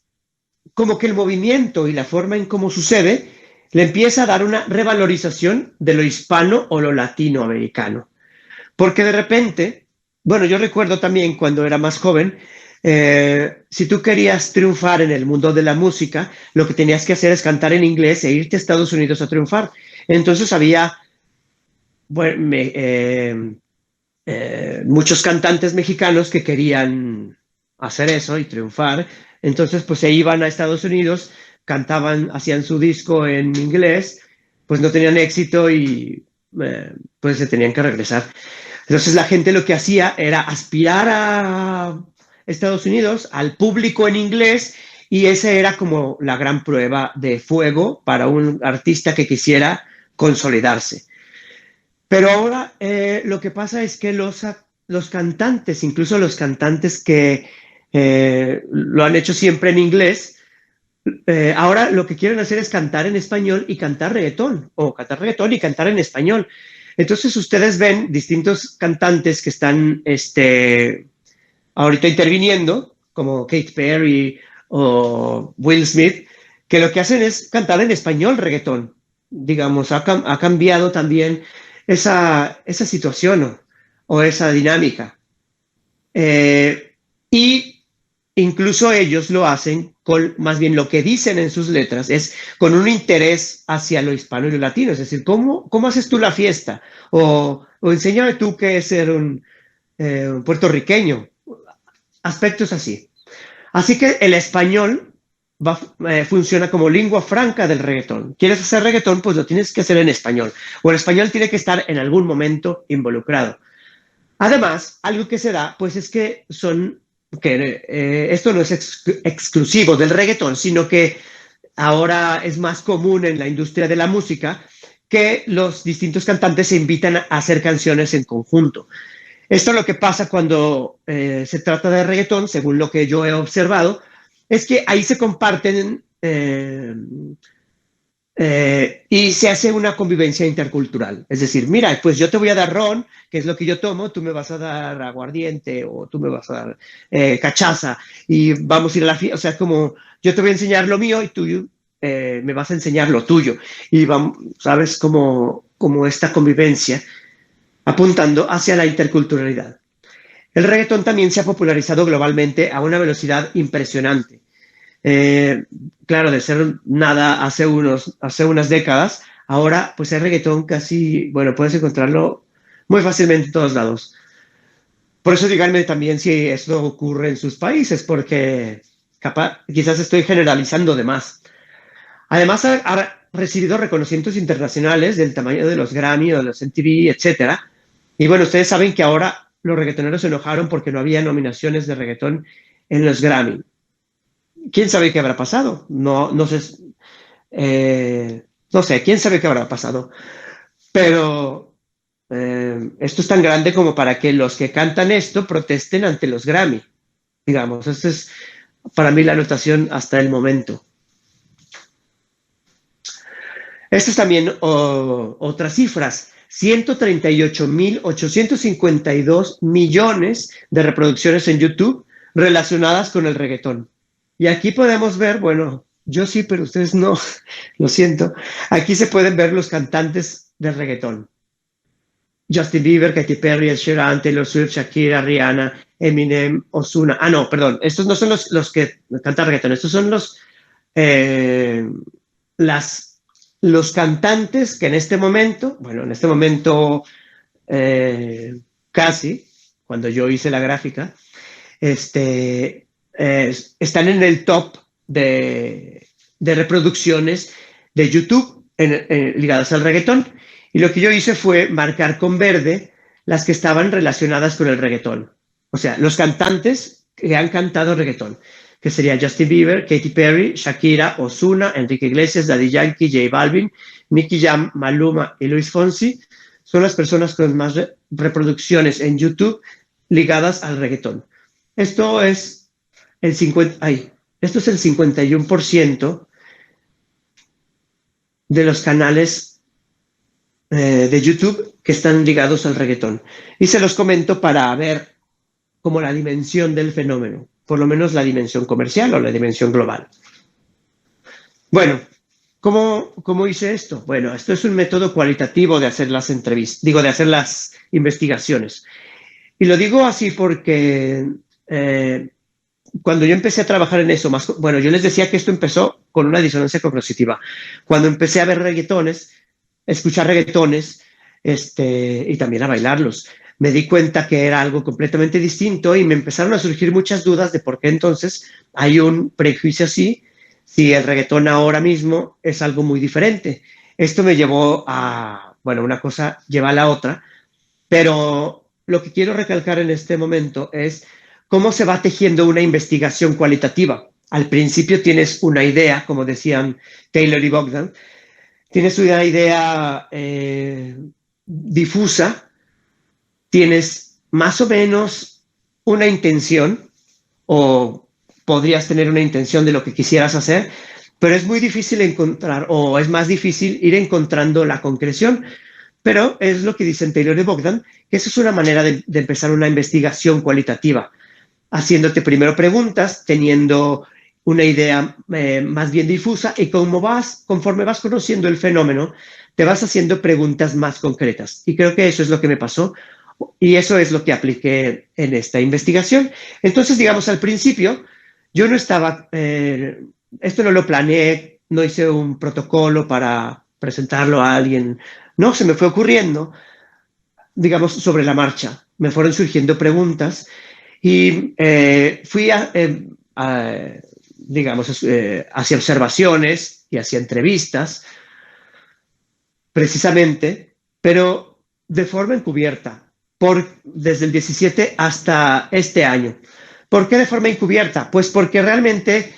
como que el movimiento y la forma en cómo sucede le empieza a dar una revalorización de lo hispano o lo latinoamericano. Porque de repente, bueno, yo recuerdo también cuando era más joven, si tú querías triunfar en el mundo de la música, lo que tenías que hacer es cantar en inglés e irte a Estados Unidos a triunfar. Entonces había bueno, muchos cantantes mexicanos que querían hacer eso y triunfar. Entonces, pues se iban a Estados Unidos, cantaban, hacían su disco en inglés, pues no tenían éxito y pues se tenían que regresar. Entonces la gente lo que hacía era aspirar a Estados Unidos, al público en inglés, y esa era como la gran prueba de fuego para un artista que quisiera consolidarse. Pero ahora lo que pasa es que los cantantes, incluso los cantantes que lo han hecho siempre en inglés, ahora lo que quieren hacer es cantar en español y cantar reggaetón, o cantar reggaetón y cantar en español. Entonces ustedes ven distintos cantantes que están ahorita interviniendo, como Katy Perry o Will Smith, que lo que hacen es cantar en español reggaetón. Digamos, ha cambiado también esa situación o esa dinámica. Y incluso ellos lo hacen con, más bien lo que dicen en sus letras, es con un interés hacia lo hispano y lo latino. Es decir, ¿cómo haces tú la fiesta? O enséñame tú qué es ser un puertorriqueño. Aspectos así. Así que el español funciona como lengua franca del reggaetón. ¿Quieres hacer reggaetón? Pues lo tienes que hacer en español. O el español tiene que estar en algún momento involucrado. Además, algo que se da, pues es que esto no es exclusivo del reggaetón, sino que ahora es más común en la industria de la música que los distintos cantantes se invitan a hacer canciones en conjunto. Esto es lo que pasa cuando se trata de reggaetón, según lo que yo he observado, es que ahí se comparten y se hace una convivencia intercultural. Es decir, mira, pues yo te voy a dar ron, que es lo que yo tomo, tú me vas a dar aguardiente o tú me vas a dar cachaza y vamos a ir a la fiesta. O sea, como yo te voy a enseñar lo mío y tú me vas a enseñar lo tuyo. Y vamos, ¿sabes? Como esta convivencia apuntando hacia la interculturalidad. El reggaetón también se ha popularizado globalmente a una velocidad impresionante. Eh, claro, de ser nada hace unas décadas, ahora pues el reggaetón casi, bueno, puedes encontrarlo muy fácilmente en todos lados. Por eso díganme también si esto ocurre en sus países, porque quizás estoy generalizando de más. Además, ha recibido reconocimientos internacionales del tamaño de los Grammy o de los MTV, etcétera. Y bueno, ustedes saben que ahora los reggaetoneros se enojaron porque no había nominaciones de reggaetón en los Grammy. ¿Quién sabe qué habrá pasado? No sé, no sé, quién sabe qué habrá pasado. Pero esto es tan grande como para que los que cantan esto protesten ante los Grammy. Digamos, esa es para mí la anotación hasta el momento. Esto es también otras cifras. 138.852 millones de reproducciones en YouTube relacionadas con el reggaetón. Y aquí podemos ver, bueno, yo sí, pero ustedes no, lo siento. Aquí se pueden ver los cantantes de reggaetón. Justin Bieber, Katy Perry, Ed Sheeran, Taylor Swift, Shakira, Rihanna, Eminem, Ozuna. Ah, no, perdón, estos no son los que cantan reggaetón, estos son eh, las, los cantantes que en este momento, bueno, en este momento casi, cuando yo hice la gráfica, están en el top de reproducciones de YouTube ligadas al reggaetón. Y lo que yo hice fue marcar con verde las que estaban relacionadas con el reggaetón. O sea, los cantantes que han cantado reggaetón, que sería Justin Bieber, Katy Perry, Shakira, Ozuna, Enrique Iglesias, Daddy Yankee, J Balvin, Nicky Jam, Maluma y Luis Fonsi, son las personas con más reproducciones en YouTube ligadas al reggaetón. Esto es el 51% de los canales de YouTube que están ligados al reggaetón. Y se los comento para ver como la dimensión del fenómeno, por lo menos la dimensión comercial o la dimensión global. Bueno, ¿cómo hice esto? Bueno, esto es un método cualitativo de hacer las entrevistas, de hacer las investigaciones. Y lo digo así porque cuando yo empecé a trabajar en eso, bueno, yo les decía que esto empezó con una disonancia cognitiva. Cuando empecé a ver reggaetones, escuchar reggaetones, y también a bailarlos, me di cuenta que era algo completamente distinto y me empezaron a surgir muchas dudas de por qué entonces hay un prejuicio así, si el reggaetón ahora mismo es algo muy diferente. Esto me llevó a, bueno, una cosa lleva a la otra, pero lo que quiero recalcar en este momento es cómo se va tejiendo una investigación cualitativa. Al principio tienes una idea, como decían Taylor y Bogdan, tienes una idea difusa, tienes más o menos una intención o podrías tener una intención de lo que quisieras hacer, pero es muy difícil encontrar o es más difícil ir encontrando la concreción. Pero es lo que dicen Taylor y Bogdan, que eso es una manera de empezar una investigación cualitativa, haciéndote primero preguntas, teniendo una idea más bien difusa y conforme vas conociendo el fenómeno, te vas haciendo preguntas más concretas. Y creo que eso es lo que me pasó y eso es lo que apliqué en esta investigación. Entonces, digamos, al principio, yo no estaba, esto no lo planeé, no hice un protocolo para presentarlo a alguien, no, se me fue ocurriendo, digamos, sobre la marcha. Me fueron surgiendo preguntas y fui digamos, hacia observaciones y hacia entrevistas, precisamente, pero de forma encubierta, desde el 17 hasta este año. ¿Por qué de forma encubierta? Pues porque realmente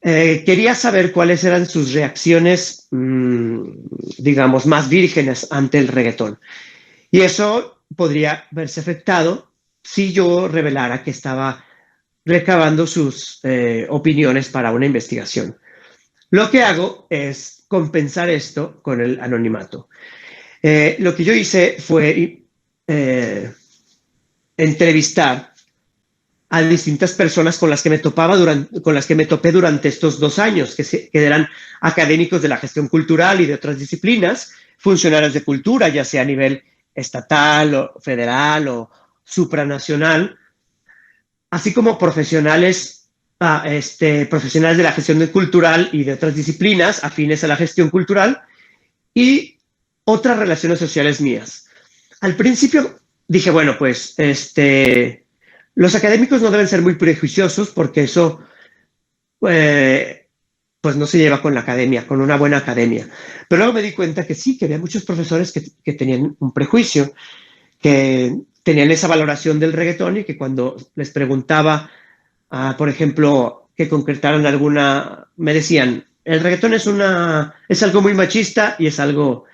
quería saber cuáles eran sus reacciones, digamos, más vírgenes ante el reggaetón. Y eso podría verse afectado si yo revelara que estaba recabando sus opiniones para una investigación. Lo que hago es compensar esto con el anonimato. Lo que yo hice fue entrevistar a distintas personas con las que me topé durante estos 2 años, que eran académicos de la gestión cultural y de otras disciplinas, funcionarios de cultura, ya sea a nivel estatal o federal o supranacional, así como profesionales, profesionales de la gestión cultural y de otras disciplinas afines a la gestión cultural y otras relaciones sociales mías. Al principio dije, bueno, pues los académicos no deben ser muy prejuiciosos porque eso pues no se lleva con la academia, con una buena academia. Pero luego me di cuenta que sí, que había muchos profesores que tenían un prejuicio, que tenían esa valoración del reggaetón y que cuando les preguntaba, por ejemplo, que concretaran me decían, el reggaetón es algo muy machista y es algo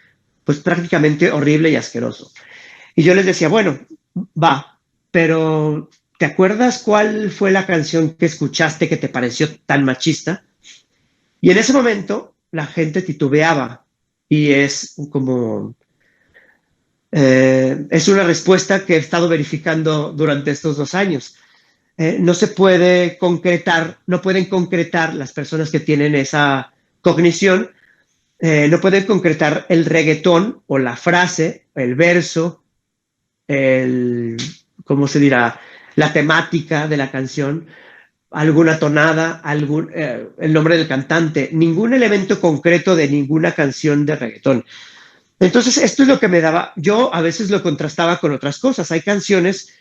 pues prácticamente horrible y asqueroso. Y yo les decía, bueno, va, pero ¿te acuerdas cuál fue la canción que escuchaste que te pareció tan machista? Y en ese momento la gente titubeaba y es como, Es una respuesta que he estado verificando durante estos 2 años. No se puede concretar, no pueden concretar las personas que tienen esa cognición, no pueden concretar el reggaetón o la frase, el verso, el, ¿cómo se dirá? La temática de la canción, alguna tonada, el nombre del cantante, ningún elemento concreto de ninguna canción de reggaetón. Entonces, esto es lo que me daba, yo a veces lo contrastaba con otras cosas. Hay canciones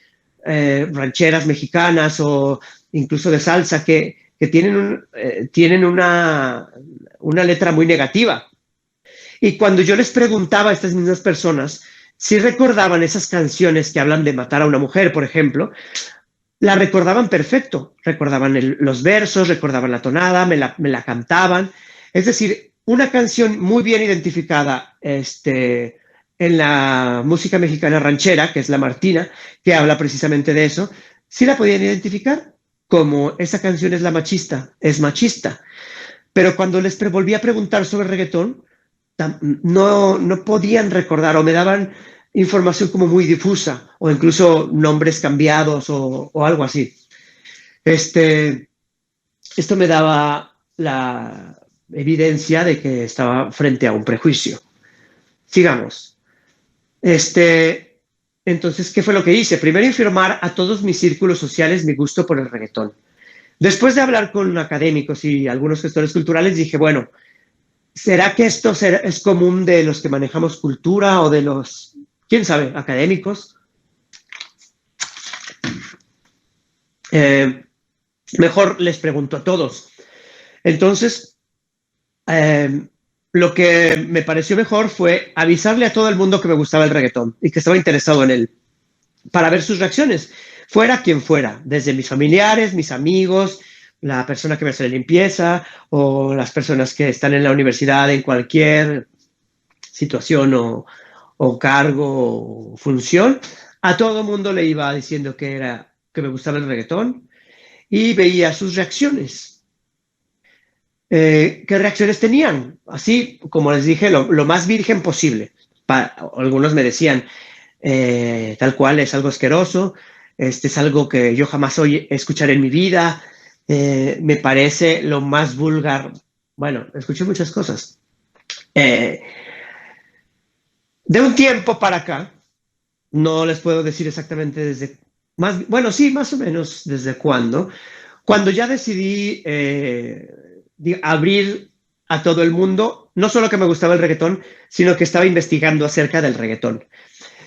rancheras mexicanas o incluso de salsa que tienen una letra muy negativa. Y cuando yo les preguntaba a estas mismas personas si recordaban esas canciones que hablan de matar a una mujer, por ejemplo, la recordaban perfecto. Recordaban los versos, recordaban la tonada, me la cantaban. Es decir, una canción muy bien identificada en la música mexicana ranchera, que es La Martina, que habla precisamente de eso, sí la podían identificar como esa canción es machista. Pero cuando les volví a preguntar sobre reggaetón, no podían recordar o me daban información como muy difusa o incluso nombres cambiados o algo así. Este, Esto me daba la evidencia de que estaba frente a un prejuicio. Sigamos. Entonces, ¿qué fue lo que hice? Primero, informar a todos mis círculos sociales mi gusto por el reggaetón. Después de hablar con académicos y algunos gestores culturales, dije, bueno, ¿será que esto es común de los que manejamos cultura o de los, quién sabe, académicos? Mejor les pregunto a todos. Entonces, lo que me pareció mejor fue avisarle a todo el mundo que me gustaba el reggaetón y que estaba interesado en él, para ver sus reacciones, fuera quien fuera, desde mis familiares, mis amigos, la persona que me hace la limpieza o las personas que están en la universidad en cualquier situación o cargo o función. A todo el mundo le iba diciendo que me gustaba el reggaetón y veía sus reacciones. ¿Qué reacciones tenían? Así, como les dije, lo más virgen posible. Algunos me decían, tal cual, es algo asqueroso, es algo que yo jamás escucharé en mi vida, me parece lo más vulgar. Bueno, escuché muchas cosas. De un tiempo para acá, no les puedo decir exactamente bueno, sí, más o menos desde cuándo, cuando ya decidí abrir a todo el mundo, no solo que me gustaba el reggaetón, sino que estaba investigando acerca del reggaetón.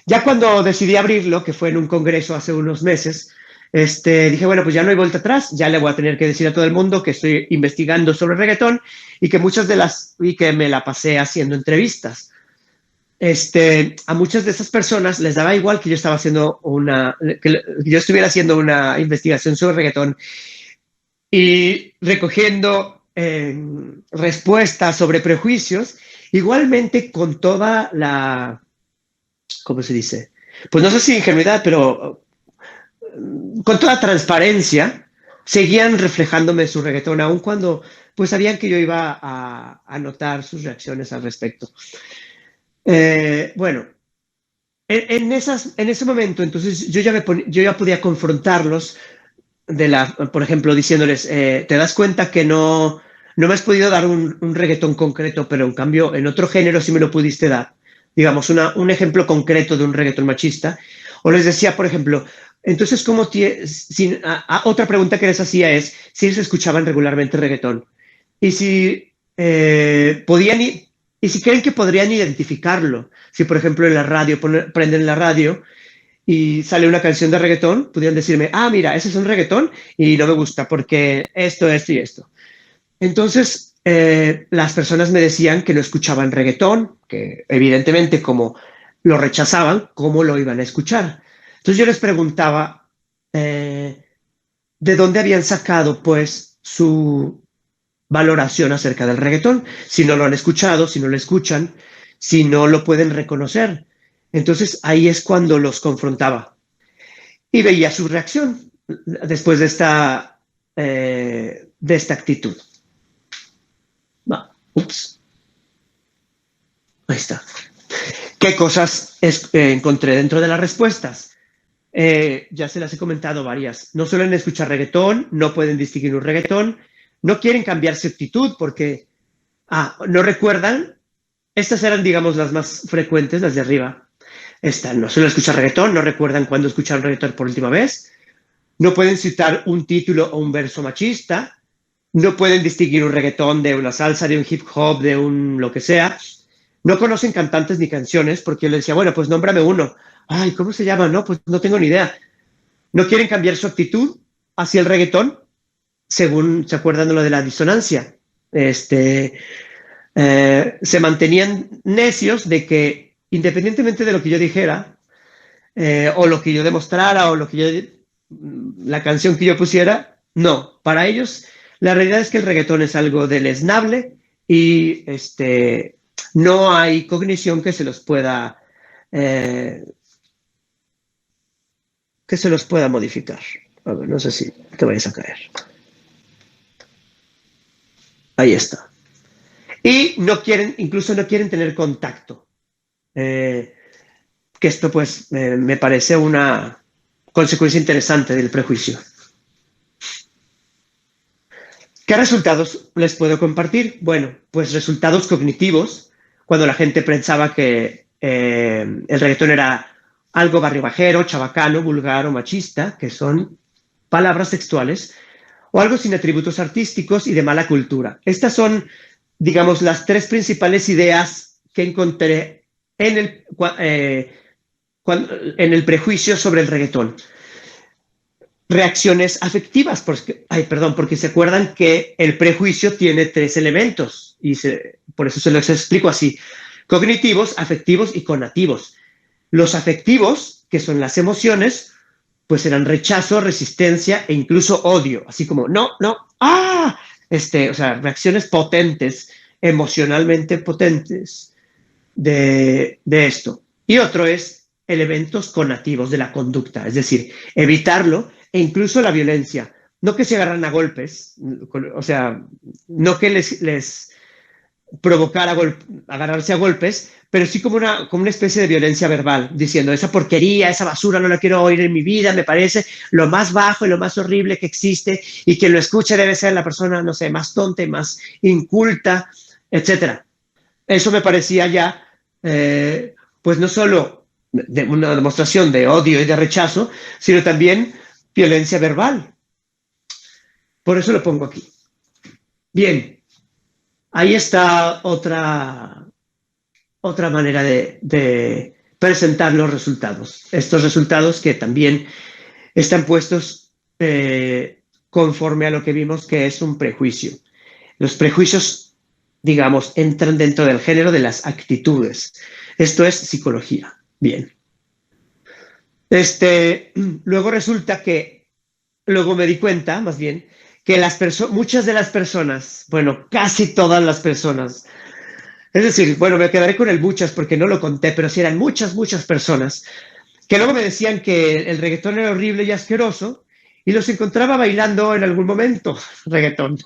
Ya cuando decidí abrirlo, que fue en un congreso hace unos meses, dije, bueno, pues ya no hay vuelta atrás, ya le voy a tener que decir a todo el mundo que estoy investigando sobre reggaetón y que me la pasé haciendo entrevistas. A muchas de esas personas les daba igual que yo estaba haciendo que yo estuviera haciendo una investigación sobre reggaetón y recogiendo respuestas sobre prejuicios, igualmente con toda la, ¿cómo se dice? Pues no sé si ingenuidad, pero con toda transparencia, seguían reflejándome su reggaetón, aun cuando pues sabían que yo iba a notar sus reacciones al respecto. Bueno, en ese momento, entonces yo ya podía confrontarlos por ejemplo, diciéndoles, ¿te das cuenta que no me has podido dar un reggaetón concreto, pero en cambio en otro género sí me lo pudiste dar? Digamos, un ejemplo concreto de un reggaetón machista. O les decía, por ejemplo, entonces, otra pregunta que les hacía es si ellos escuchaban regularmente reggaetón y si podían y si creen que podrían identificarlo. Si, por ejemplo, en la radio prenden la radio y sale una canción de reggaetón, pudieran decirme, ah, mira, ese es un reggaetón y no me gusta porque esto y esto. Entonces, las personas me decían que no escuchaban reggaetón, que evidentemente como lo rechazaban, ¿cómo lo iban a escuchar? Entonces yo les preguntaba de dónde habían sacado pues su valoración acerca del reggaetón, si no lo han escuchado, si no lo escuchan, si no lo pueden reconocer. Entonces ahí es cuando los confrontaba y veía su reacción después de esta actitud. Ups, ahí está. ¿Qué cosas encontré dentro de las respuestas? Ya se las he comentado varias. No suelen escuchar reggaetón, no pueden distinguir un reggaetón, no quieren cambiar su actitud porque no recuerdan. Estas eran, digamos, las más frecuentes, las de arriba. No suelen escuchar reggaetón, no recuerdan cuándo escucharon reggaetón por última vez, no pueden citar un título o un verso machista, no pueden distinguir un reggaetón de una salsa, de un hip hop, de un lo que sea. No conocen cantantes ni canciones porque yo les decía, bueno, pues nómbrame uno. Ay, ¿cómo se llama? No, pues no tengo ni idea. No quieren cambiar su actitud hacia el reggaetón, según se acuerdan de lo de la disonancia. Se mantenían necios de que, independientemente de lo que yo dijera, o lo que yo demostrara, o la canción que yo pusiera, no. Para ellos, la realidad es que el reggaetón es algo deleznable y no hay cognición que se los pueda modificar. A ver, no sé si te vayas a caer. Ahí está. Y incluso no quieren tener contacto. Que esto, pues, me parece una consecuencia interesante del prejuicio. ¿Qué resultados les puedo compartir? Bueno, pues resultados cognitivos, cuando la gente pensaba que el reggaetón era algo barribajero, chabacano, vulgar o machista, que son palabras textuales, o algo sin atributos artísticos y de mala cultura. Estas son, digamos, las tres principales ideas que encontré en el prejuicio sobre el reggaetón. Reacciones afectivas, porque se acuerdan que el prejuicio tiene tres elementos y por eso se los explico así: cognitivos, afectivos y conativos. Los afectivos, que son las emociones, pues eran rechazo, resistencia e incluso odio, así como no, o sea, reacciones potentes, emocionalmente potentes de esto. Y otro es elementos conativos de la conducta, es decir, evitarlo e incluso la violencia. No que se agarran a golpes, o sea, no que les provocara agarrarse a golpes, pero sí como una especie de violencia verbal, diciendo esa porquería, esa basura no la quiero oír en mi vida, me parece lo más bajo y lo más horrible que existe, y quien lo escuche debe ser la persona, no sé, más tonta y más inculta, etcétera. Eso me parecía ya, pues no solo una demostración de odio y de rechazo, sino también violencia verbal. Por eso lo pongo aquí. Bien, ahí está otra manera de presentar los resultados. Estos resultados que también están puestos conforme a lo que vimos que es un prejuicio. Los prejuicios, digamos, entran dentro del género de las actitudes. Esto es psicología. Bien. Luego resulta que, luego me di cuenta, más bien, que muchas de las personas, bueno, casi todas las personas, es decir, bueno, me quedaré con el muchas porque no lo conté, pero sí eran muchas personas, que luego me decían que el reggaetón era horrible y asqueroso, y los encontraba bailando en algún momento, reggaetón.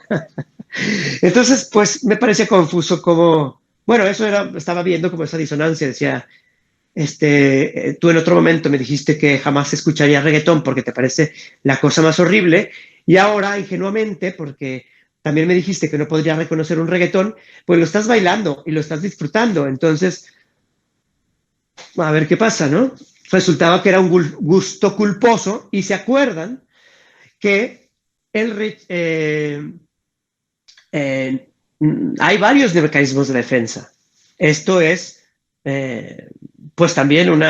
Entonces, pues me parecía confuso como, bueno, estaba viendo como esa disonancia, decía, tú en otro momento me dijiste que jamás escucharía reggaetón porque te parece la cosa más horrible, y ahora ingenuamente, porque también me dijiste que no podría reconocer un reggaetón, pues lo estás bailando y lo estás disfrutando. Entonces, a ver qué pasa, ¿no? Resultaba que era un gusto culposo, y se acuerdan que hay varios mecanismos de defensa. Esto es, pues también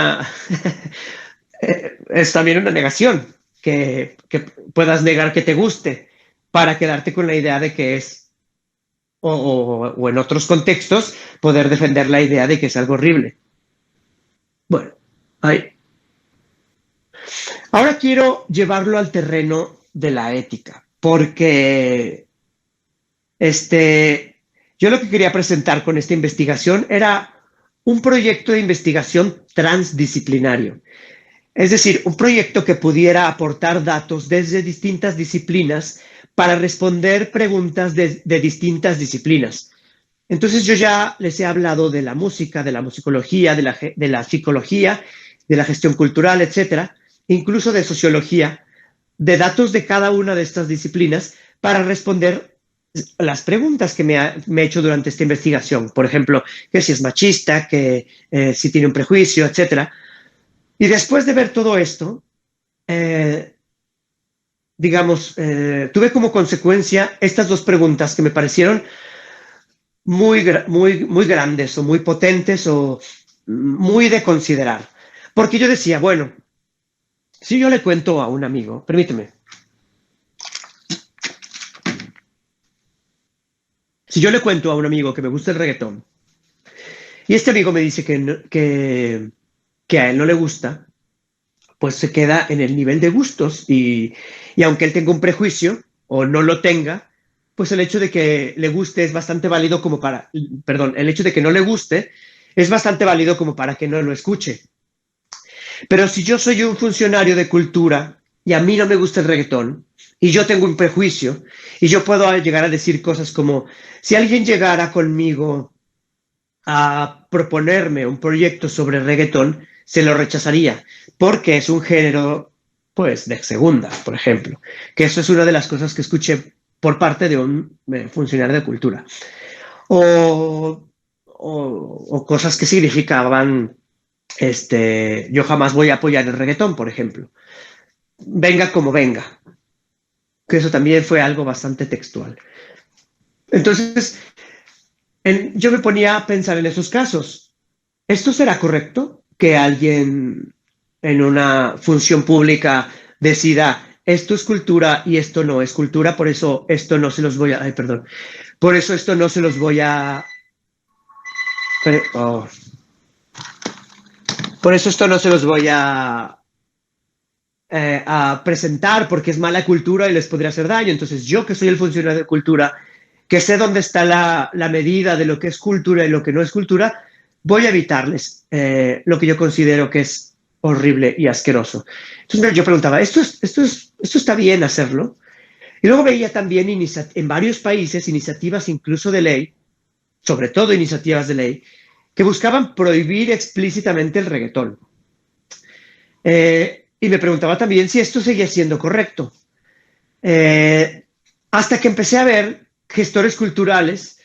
es también una negación, que puedas negar que te guste para quedarte con la idea de que es, o en otros contextos, poder defender la idea de que es algo horrible. Bueno, ahora quiero llevarlo al terreno de la ética, porque yo lo que quería presentar con esta investigación era un proyecto de investigación transdisciplinario. Es decir, un proyecto que pudiera aportar datos desde distintas disciplinas para responder preguntas de distintas disciplinas. Entonces yo ya les he hablado de la música, de la musicología, de la psicología, de la gestión cultural, etcétera, incluso de sociología, de datos de cada una de estas disciplinas para responder las preguntas que me he hecho durante esta investigación. Por ejemplo, que si es machista, que si tiene un prejuicio, etcétera. Y después de ver todo esto, digamos, tuve como consecuencia estas dos preguntas que me parecieron muy grandes o muy potentes o muy de considerar. Porque yo decía, bueno, si yo le cuento a un amigo, permíteme, si yo le cuento a un amigo que me gusta el reggaetón y este amigo me dice que a él no le gusta, pues se queda en el nivel de gustos y aunque él tenga un prejuicio o no lo tenga, pues el hecho de que le guste es bastante válido como para, perdón, el hecho de que no le guste es bastante válido como para que no lo escuche. Pero si yo soy un funcionario de cultura y a mí no me gusta el reggaetón y yo tengo un prejuicio y yo puedo llegar a decir cosas como, si alguien llegara conmigo a proponerme un proyecto sobre reggaetón, se lo rechazaría, porque es un género, pues, de segunda, por ejemplo, que eso es una de las cosas que escuché por parte de un funcionario de cultura. O, o cosas que significaban, yo jamás voy a apoyar el reggaetón, por ejemplo. Venga como venga, que eso también fue algo bastante textual. Entonces, yo me ponía a pensar en esos casos. ¿Esto será correcto? Que alguien en una función pública decida esto es cultura y esto no es cultura, por eso esto no se los voy a... Ay, perdón. Por eso esto no se los voy a... oh. Por eso esto no se los voy a presentar porque es mala cultura y les podría hacer daño. Entonces yo que soy el funcionario de cultura, que sé dónde está la medida de lo que es cultura y lo que no es cultura, voy a evitarles lo que yo considero que es horrible y asqueroso. Entonces yo preguntaba, ¿esto está bien hacerlo? Y luego veía también en varios países iniciativas incluso de ley, sobre todo iniciativas de ley, que buscaban prohibir explícitamente el reggaetón. Y me preguntaba también si esto seguía siendo correcto. Hasta que empecé a ver gestores culturales,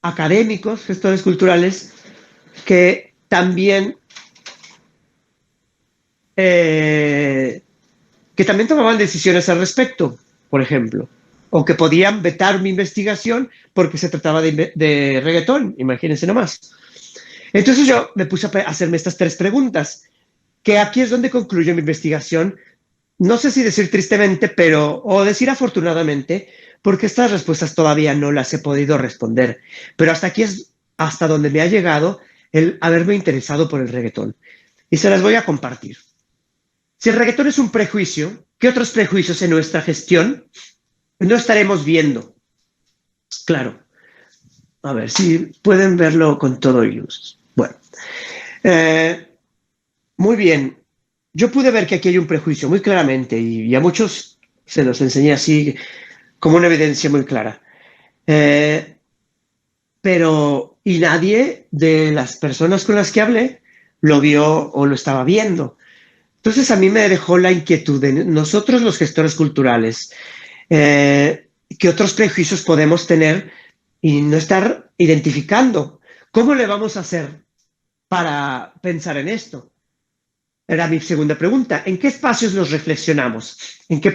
académicos, gestores culturales, que también, tomaban decisiones al respecto, por ejemplo, o que podían vetar mi investigación porque se trataba de reggaetón, imagínense nomás. Entonces yo me puse a hacerme estas tres preguntas, que aquí es donde concluyo mi investigación, no sé si decir tristemente, o decir afortunadamente, porque estas respuestas todavía no las he podido responder. Pero hasta aquí es hasta donde me ha llegado el haberme interesado por el reggaetón. Y se las voy a compartir. Si el reggaetón es un prejuicio, ¿qué otros prejuicios en nuestra gestión no estaremos viendo? Claro. A ver si pueden verlo con todo y luz. Bueno. Muy bien. Yo pude ver que aquí hay un prejuicio muy claramente y a muchos se los enseñé así como una evidencia muy clara. Y nadie de las personas con las que hablé lo vio o lo estaba viendo. Entonces a mí me dejó la inquietud de nosotros los gestores culturales, qué otros prejuicios podemos tener y no estar identificando. ¿Cómo le vamos a hacer para pensar en esto? Era mi segunda pregunta. ¿En qué espacios los reflexionamos? ¿En qué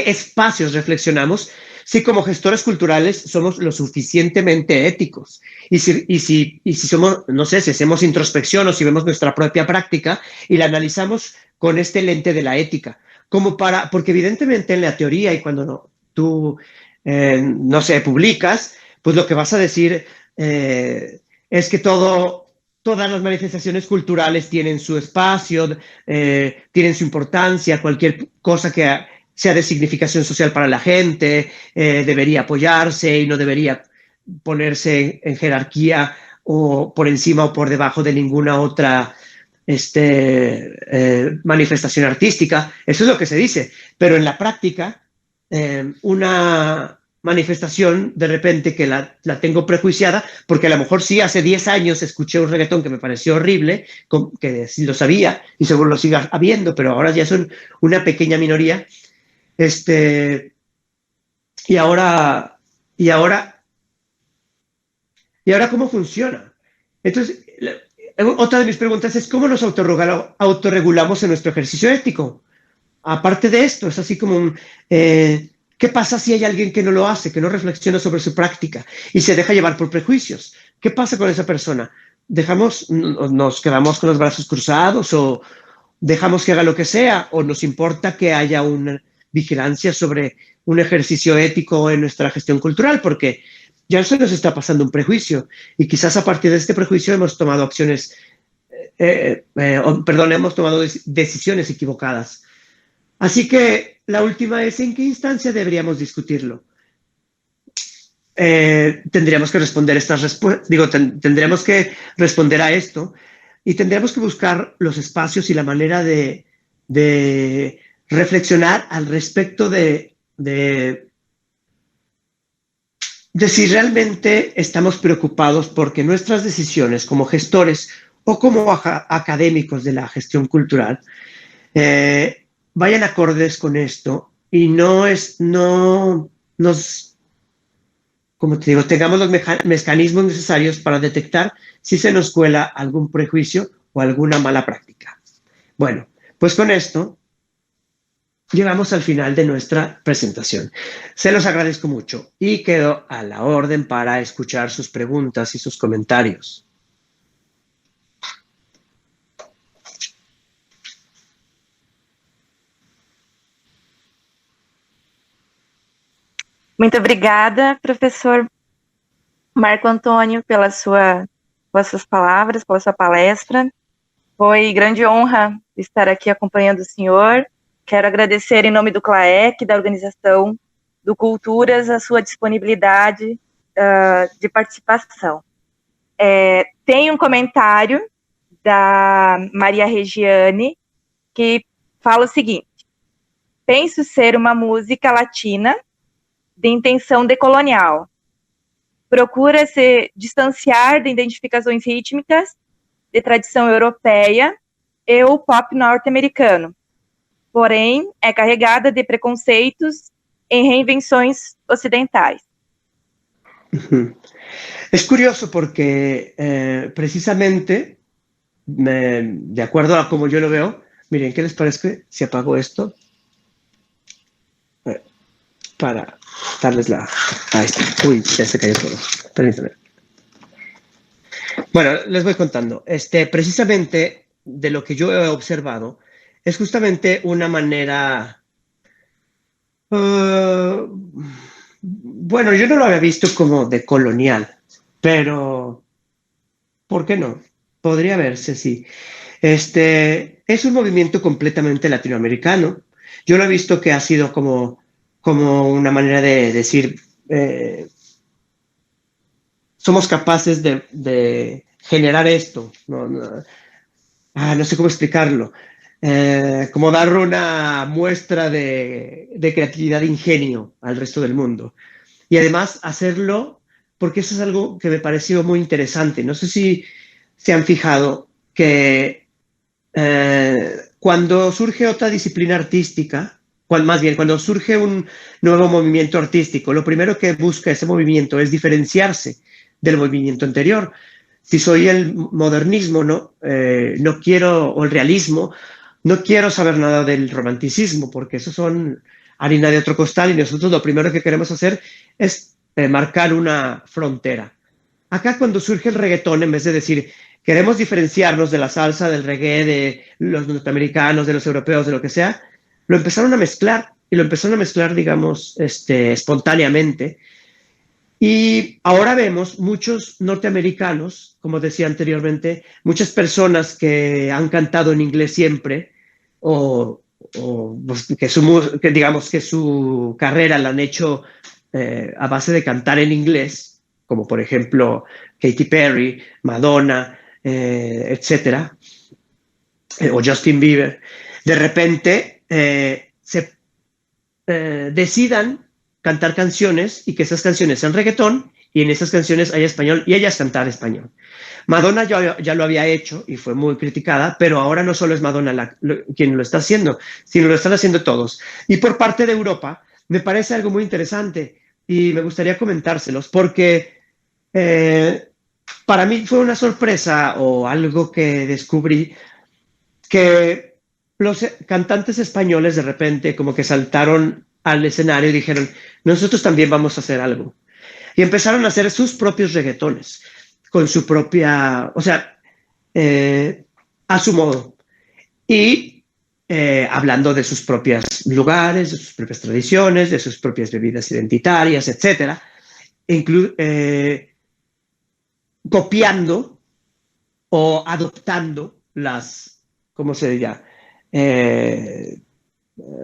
espacios reflexionamos si como gestores culturales somos lo suficientemente éticos? Y si somos, no sé, si hacemos introspección o si vemos nuestra propia práctica y la analizamos con este lente de la ética. Porque evidentemente en la teoría y cuando tú, no sé, publicas, pues lo que vas a decir es que todas las manifestaciones culturales tienen su espacio, tienen su importancia, cualquier cosa que sea de significación social para la gente debería apoyarse y no debería ponerse en jerarquía o por encima o por debajo de ninguna otra manifestación artística. Eso es lo que se dice, pero en la práctica una manifestación de repente que la tengo prejuiciada, porque a lo mejor sí hace 10 años escuché un reggaetón que me pareció horrible, que sí lo sabía y seguro lo siga habiendo, pero ahora ya son una pequeña minoría. Este, y ahora, y ahora, y ahora, ¿cómo funciona? Entonces, otra de mis preguntas es, ¿cómo nos autorregulamos en nuestro ejercicio ético? Aparte de esto, es así como ¿qué pasa si hay alguien que no lo hace, que no reflexiona sobre su práctica y se deja llevar por prejuicios? ¿Qué pasa con esa persona? ¿Nos quedamos con los brazos cruzados o dejamos que haga lo que sea o nos importa que haya una vigilancia sobre un ejercicio ético en nuestra gestión cultural? Porque ya se nos está pasando un prejuicio y quizás a partir de este prejuicio hemos tomado acciones, perdón, hemos tomado decisiones equivocadas. Así que la última es, ¿en qué instancia deberíamos discutirlo? Tendríamos que responder estas respuestas, digo, tendríamos que responder a esto y tendríamos que buscar los espacios y la manera de reflexionar al respecto de si realmente estamos preocupados porque nuestras decisiones como gestores o como académicos de la gestión cultural vayan acordes con esto y no nos, como te digo, tengamos los mecanismos necesarios para detectar si se nos cuela algún prejuicio o alguna mala práctica. Bueno, pues con esto llegamos al final de nuestra presentación. Se los agradezco mucho y quedo a la orden para escuchar sus preguntas y sus comentarios. Muito obrigada, professor Marco Antônio, pelas suas palavras, pela sua palestra. Foi grande honra estar aqui acompanhando o senhor. Quero agradecer em nome do CLAEC, da organização do Culturas, a sua disponibilidade de participação. Tem um comentário da Maria Regiane, que fala o seguinte: penso ser uma música latina de intenção decolonial. Procura se distanciar de identificações rítmicas de tradição europeia e o pop norte-americano. Porém, é carregada de preconceitos em reinvenções ocidentais. Es curioso porque precisamente, de acuerdo a como yo lo veo, miren, ¿qué les parece si apago esto? Para darles la... Ahí está. Uy, ya se cayó todo. Permítanme. Bueno, les voy contando. Precisamente de lo que yo he observado es justamente una manera... bueno, yo no lo había visto como de colonial, pero ¿por qué no? Podría verse, sí. Es un movimiento completamente latinoamericano. Yo lo he visto que ha sido como una manera de decir, somos capaces de generar esto. No sé cómo explicarlo. Como dar una muestra de creatividad e ingenio al resto del mundo. Y además hacerlo, porque eso es algo que me pareció muy interesante. No sé si se han fijado que cuando surge otra disciplina artística, más bien cuando surge un nuevo movimiento artístico, lo primero que busca ese movimiento es diferenciarse del movimiento anterior. Si soy el modernismo, no quiero, o el realismo, no quiero saber nada del romanticismo, porque eso son harina de otro costal y nosotros lo primero que queremos hacer es marcar una frontera. Acá cuando surge el reggaetón, en vez de decir queremos diferenciarnos de la salsa, del reggae, de los norteamericanos, de los europeos, de lo que sea, lo empezaron a mezclar y lo empezaron a mezclar, digamos, espontáneamente. Y ahora vemos muchos norteamericanos, como decía anteriormente, muchas personas que han cantado en inglés siempre o que digamos que su carrera la han hecho a base de cantar en inglés, como por ejemplo Katy Perry, Madonna, etcétera, o Justin Bieber, de repente decidan cantar canciones y que esas canciones sean reggaetón y en esas canciones haya español y ellas cantar español. Madonna ya lo había hecho y fue muy criticada, pero ahora no solo es Madonna quien lo está haciendo, sino lo están haciendo todos. Y por parte de Europa me parece algo muy interesante y me gustaría comentárselos porque para mí fue una sorpresa o algo que descubrí que los cantantes españoles de repente como que saltaron al escenario y dijeron, nosotros también vamos a hacer algo. Y empezaron a hacer sus propios reggaetones, con su propia, o sea, a su modo. Y hablando de sus propios lugares, de sus propias tradiciones, de sus propias bebidas identitarias, etcétera, copiando o adoptando ¿cómo se diría?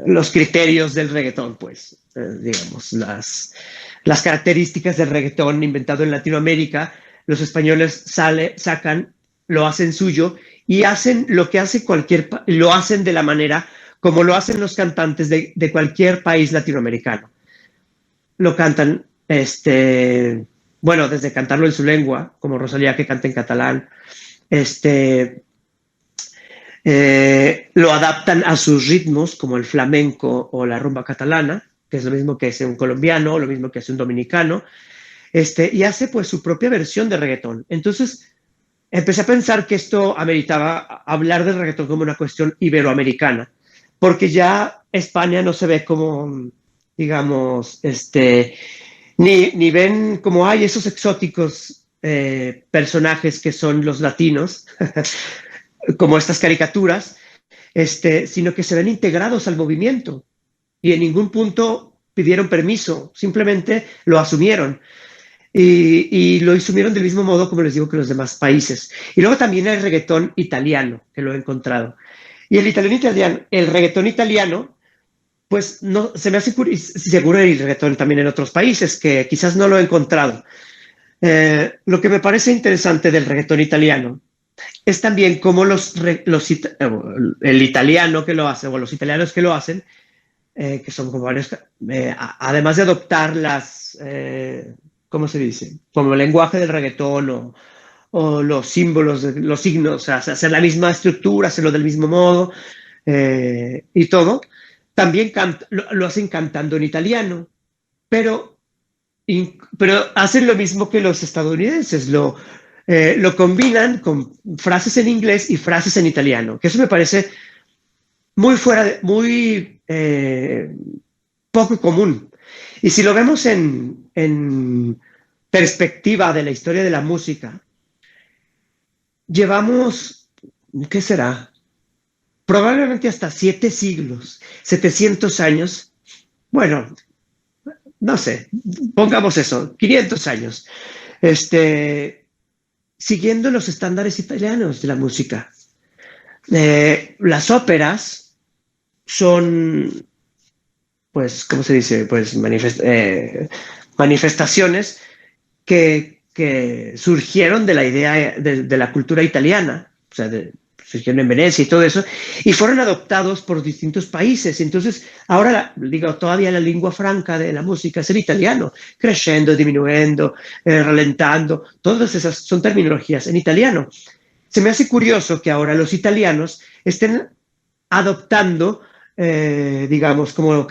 Los criterios del reggaetón, pues, digamos, las características del reggaetón inventado en Latinoamérica, los españoles sacan, lo hacen suyo y hacen lo que hace lo hacen de la manera como lo hacen los cantantes de cualquier país latinoamericano. Lo cantan, bueno, desde cantarlo en su lengua, como Rosalía que canta en catalán, lo adaptan a sus ritmos, como el flamenco o la rumba catalana, que es lo mismo que hace un colombiano, lo mismo que hace un dominicano, y hace pues su propia versión de reggaetón. Entonces empecé a pensar que esto ameritaba hablar del reggaetón como una cuestión iberoamericana, porque ya España no se ve como, digamos, ni ven como hay esos exóticos personajes que son los latinos, como estas caricaturas, sino que se ven integrados al movimiento y en ningún punto pidieron permiso, simplemente lo asumieron y lo asumieron del mismo modo como les digo que los demás países. Y luego también el reggaetón italiano, que lo he encontrado. Y el reggaetón italiano, pues no, se me hace seguro el reggaetón también en otros países, que quizás no lo he encontrado. Lo que me parece interesante del reggaetón italiano es también cómo el italiano que lo hace, o los italianos que lo hacen, que son como varios, además de adoptar ¿cómo se dice? Como el lenguaje del reggaetón o los símbolos, los signos, o sea, hacer la misma estructura, hacerlo del mismo modo y todo, también lo hacen cantando en italiano, pero, pero hacen lo mismo que los estadounidenses, lo combinan con frases en inglés y frases en italiano, que eso me parece muy poco común. Y si lo vemos en perspectiva de la historia de la música, llevamos, ¿qué será? Probablemente hasta 7 siglos, 700 años, bueno, no sé, pongamos eso, 500 años, siguiendo los estándares italianos de la música. Las óperas son, pues, ¿cómo se dice? Pues manifestaciones que surgieron de la idea de la cultura italiana, o sea, surgieron en Venecia y todo eso, y fueron adoptados por distintos países. Entonces, ahora, digo, todavía la lengua franca de la música es el italiano, crescendo, disminuyendo, ralentando, todas esas son terminologías en italiano. Se me hace curioso que ahora los italianos estén adoptando, digamos, como las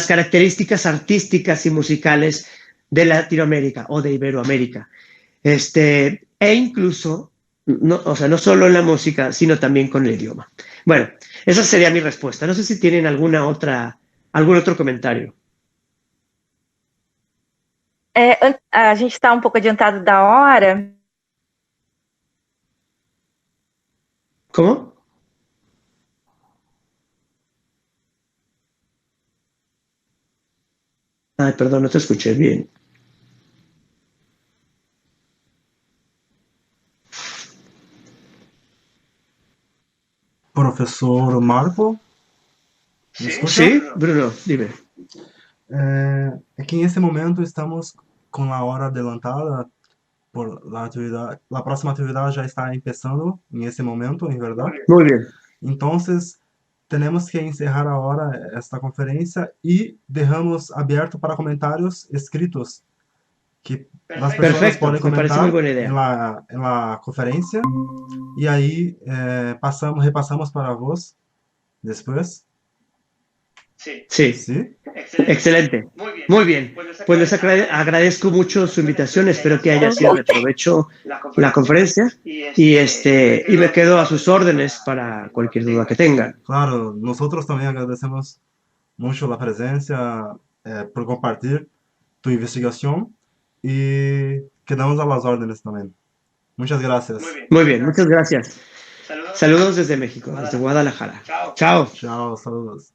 características artísticas y musicales de Latinoamérica o de Iberoamérica. E incluso, no, o sea, no solo en la música, sino también con el idioma. Bueno, esa sería mi respuesta. No sé si tienen algún otro comentario. A gente está pouco adiantado da hora. ¿Cómo? Ay, perdón, no te escuché bien. Profesor Marco, ¿me escucha? Sí, Bruno, dime. Es que en este momento estamos con la hora adelantada por la actividad. La próxima actividad ya está empezando en este momento, en verdad. Muy bien. Entonces, tenemos que encerrar ahora esta conferencia y dejamos abierto para comentarios escritos que las personas Perfecto, pueden me parece muy comentar buena idea. en la conferencia y ahí repasamos para vos después. Sí, ¿Sí? excelente. Muy bien. Pues les agradezco mucho su invitación. Espero que haya sido de provecho la conferencia y me quedo a sus órdenes para cualquier duda que tengan. Claro, nosotros también agradecemos mucho la presencia, por compartir tu investigación y quedamos a las órdenes también. Muchas gracias. Muy bien, muchas gracias. Saludos desde México, desde Guadalajara. Chao. Chao, saludos.